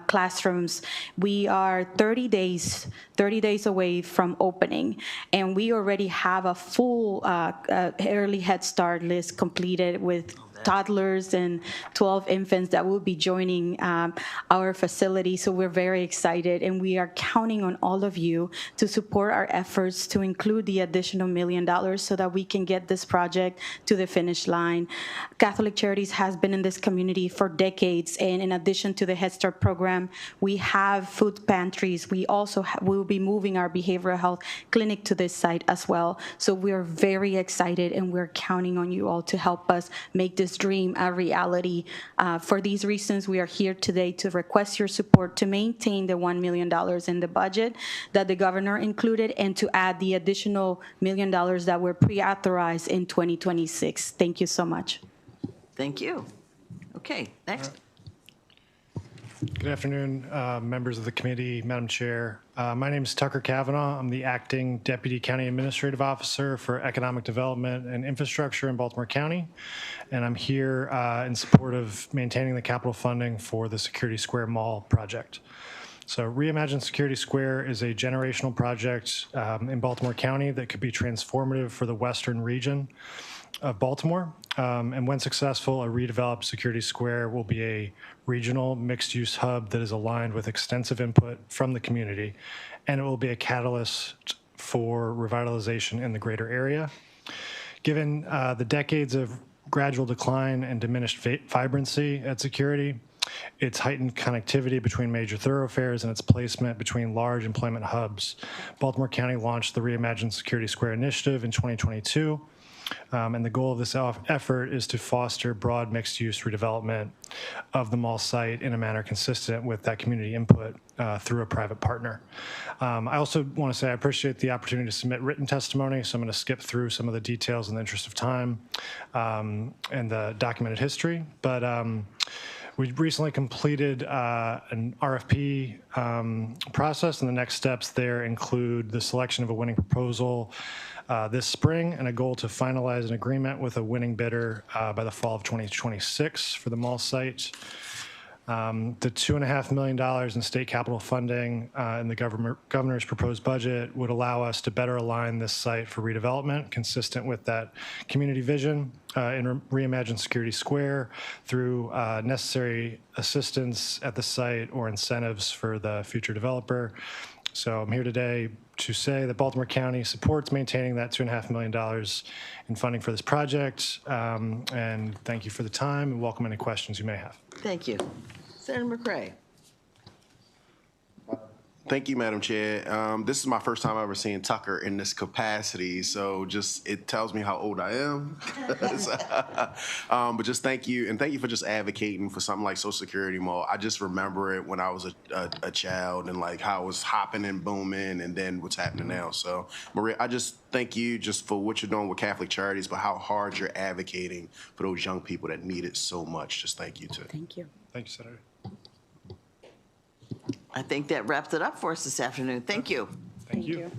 classrooms. We are 30 days away from opening, and we already have a full early Head Start list completed with toddlers and 12 infants that will be joining our facility. So we're very excited, and we are counting on all of you to support our efforts to include the additional $1 million so that we can get this project to the finish line. Catholic Charities has been in this community for decades, and in addition to the Head Start program, we have food pantries. We also will be moving our behavioral health clinic to this site as well. So we're very excited, and we're counting on you all to help us make this dream a reality. For these reasons, we are here today to request your support to maintain the $1 million in the budget that the governor included and to add the additional $1 million that were pre-authorized in 2026. Thank you so much. Thank you. Okay, next. Good afternoon, members of the committee, Madam Chair. My name is Tucker Kavanaugh. I'm the acting Deputy County Administrative Officer for Economic Development and Infrastructure in Baltimore County. And I'm here in support of maintaining the capital funding for the Security Square Mall project. So Reimagine Security Square is a generational project in Baltimore County that could be transformative for the western region of Baltimore. And when successful, a redeveloped Security Square will be a regional mixed-use hub that is aligned with extensive input from the community, and it will be a catalyst for revitalization in the greater area. Given the decades of gradual decline and diminished vibrancy at Security, its heightened connectivity between major thoroughfares, and its placement between large employment hubs, Baltimore County launched the Reimagine Security Square initiative in 2022. And the goal of this effort is to foster broad mixed-use redevelopment of the mall site in a manner consistent with that community input through a private partner. I also want to say I appreciate the opportunity to submit written testimony, so I'm going to skip through some of the details in the interest of time and the documented history. But we recently completed an RFP process, and the next steps there include the selection of a winning proposal this spring and a goal to finalize an agreement with a winning bidder by the fall of 2026 for the mall site. The $2.5 million in state capital funding in the governor's proposed budget would allow us to better align this site for redevelopment consistent with that community vision in Reimagine Security Square through necessary assistance at the site or incentives for the future developer. So I'm here today to say that Baltimore County supports maintaining that $2.5 million in funding for this project. And thank you for the time and welcome any questions you may have. Thank you. Senator McCray. Thank you, Madam Chair. This is my first time ever seeing Tucker in this capacity, so just it tells me how old I am. But just thank you, and thank you for just advocating for something like Social Security Mall. I just remember it when I was a child and like how it was hopping and booming, and then what's happening now. So, Maria, I just thank you just for what you're doing with Catholic Charities, but how hard you're advocating for those young people that need it so much. Just thank you, too. Thank you. Thank you, Senator. I think that wraps it up for us this afternoon. Thank you. Thank you.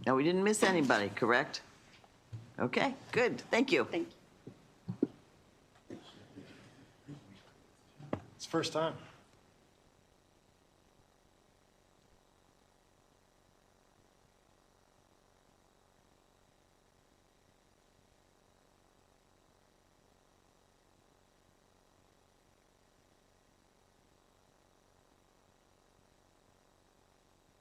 Now, we didn't miss anybody, correct? Okay, good. Thank you. Thank you. It's the first time.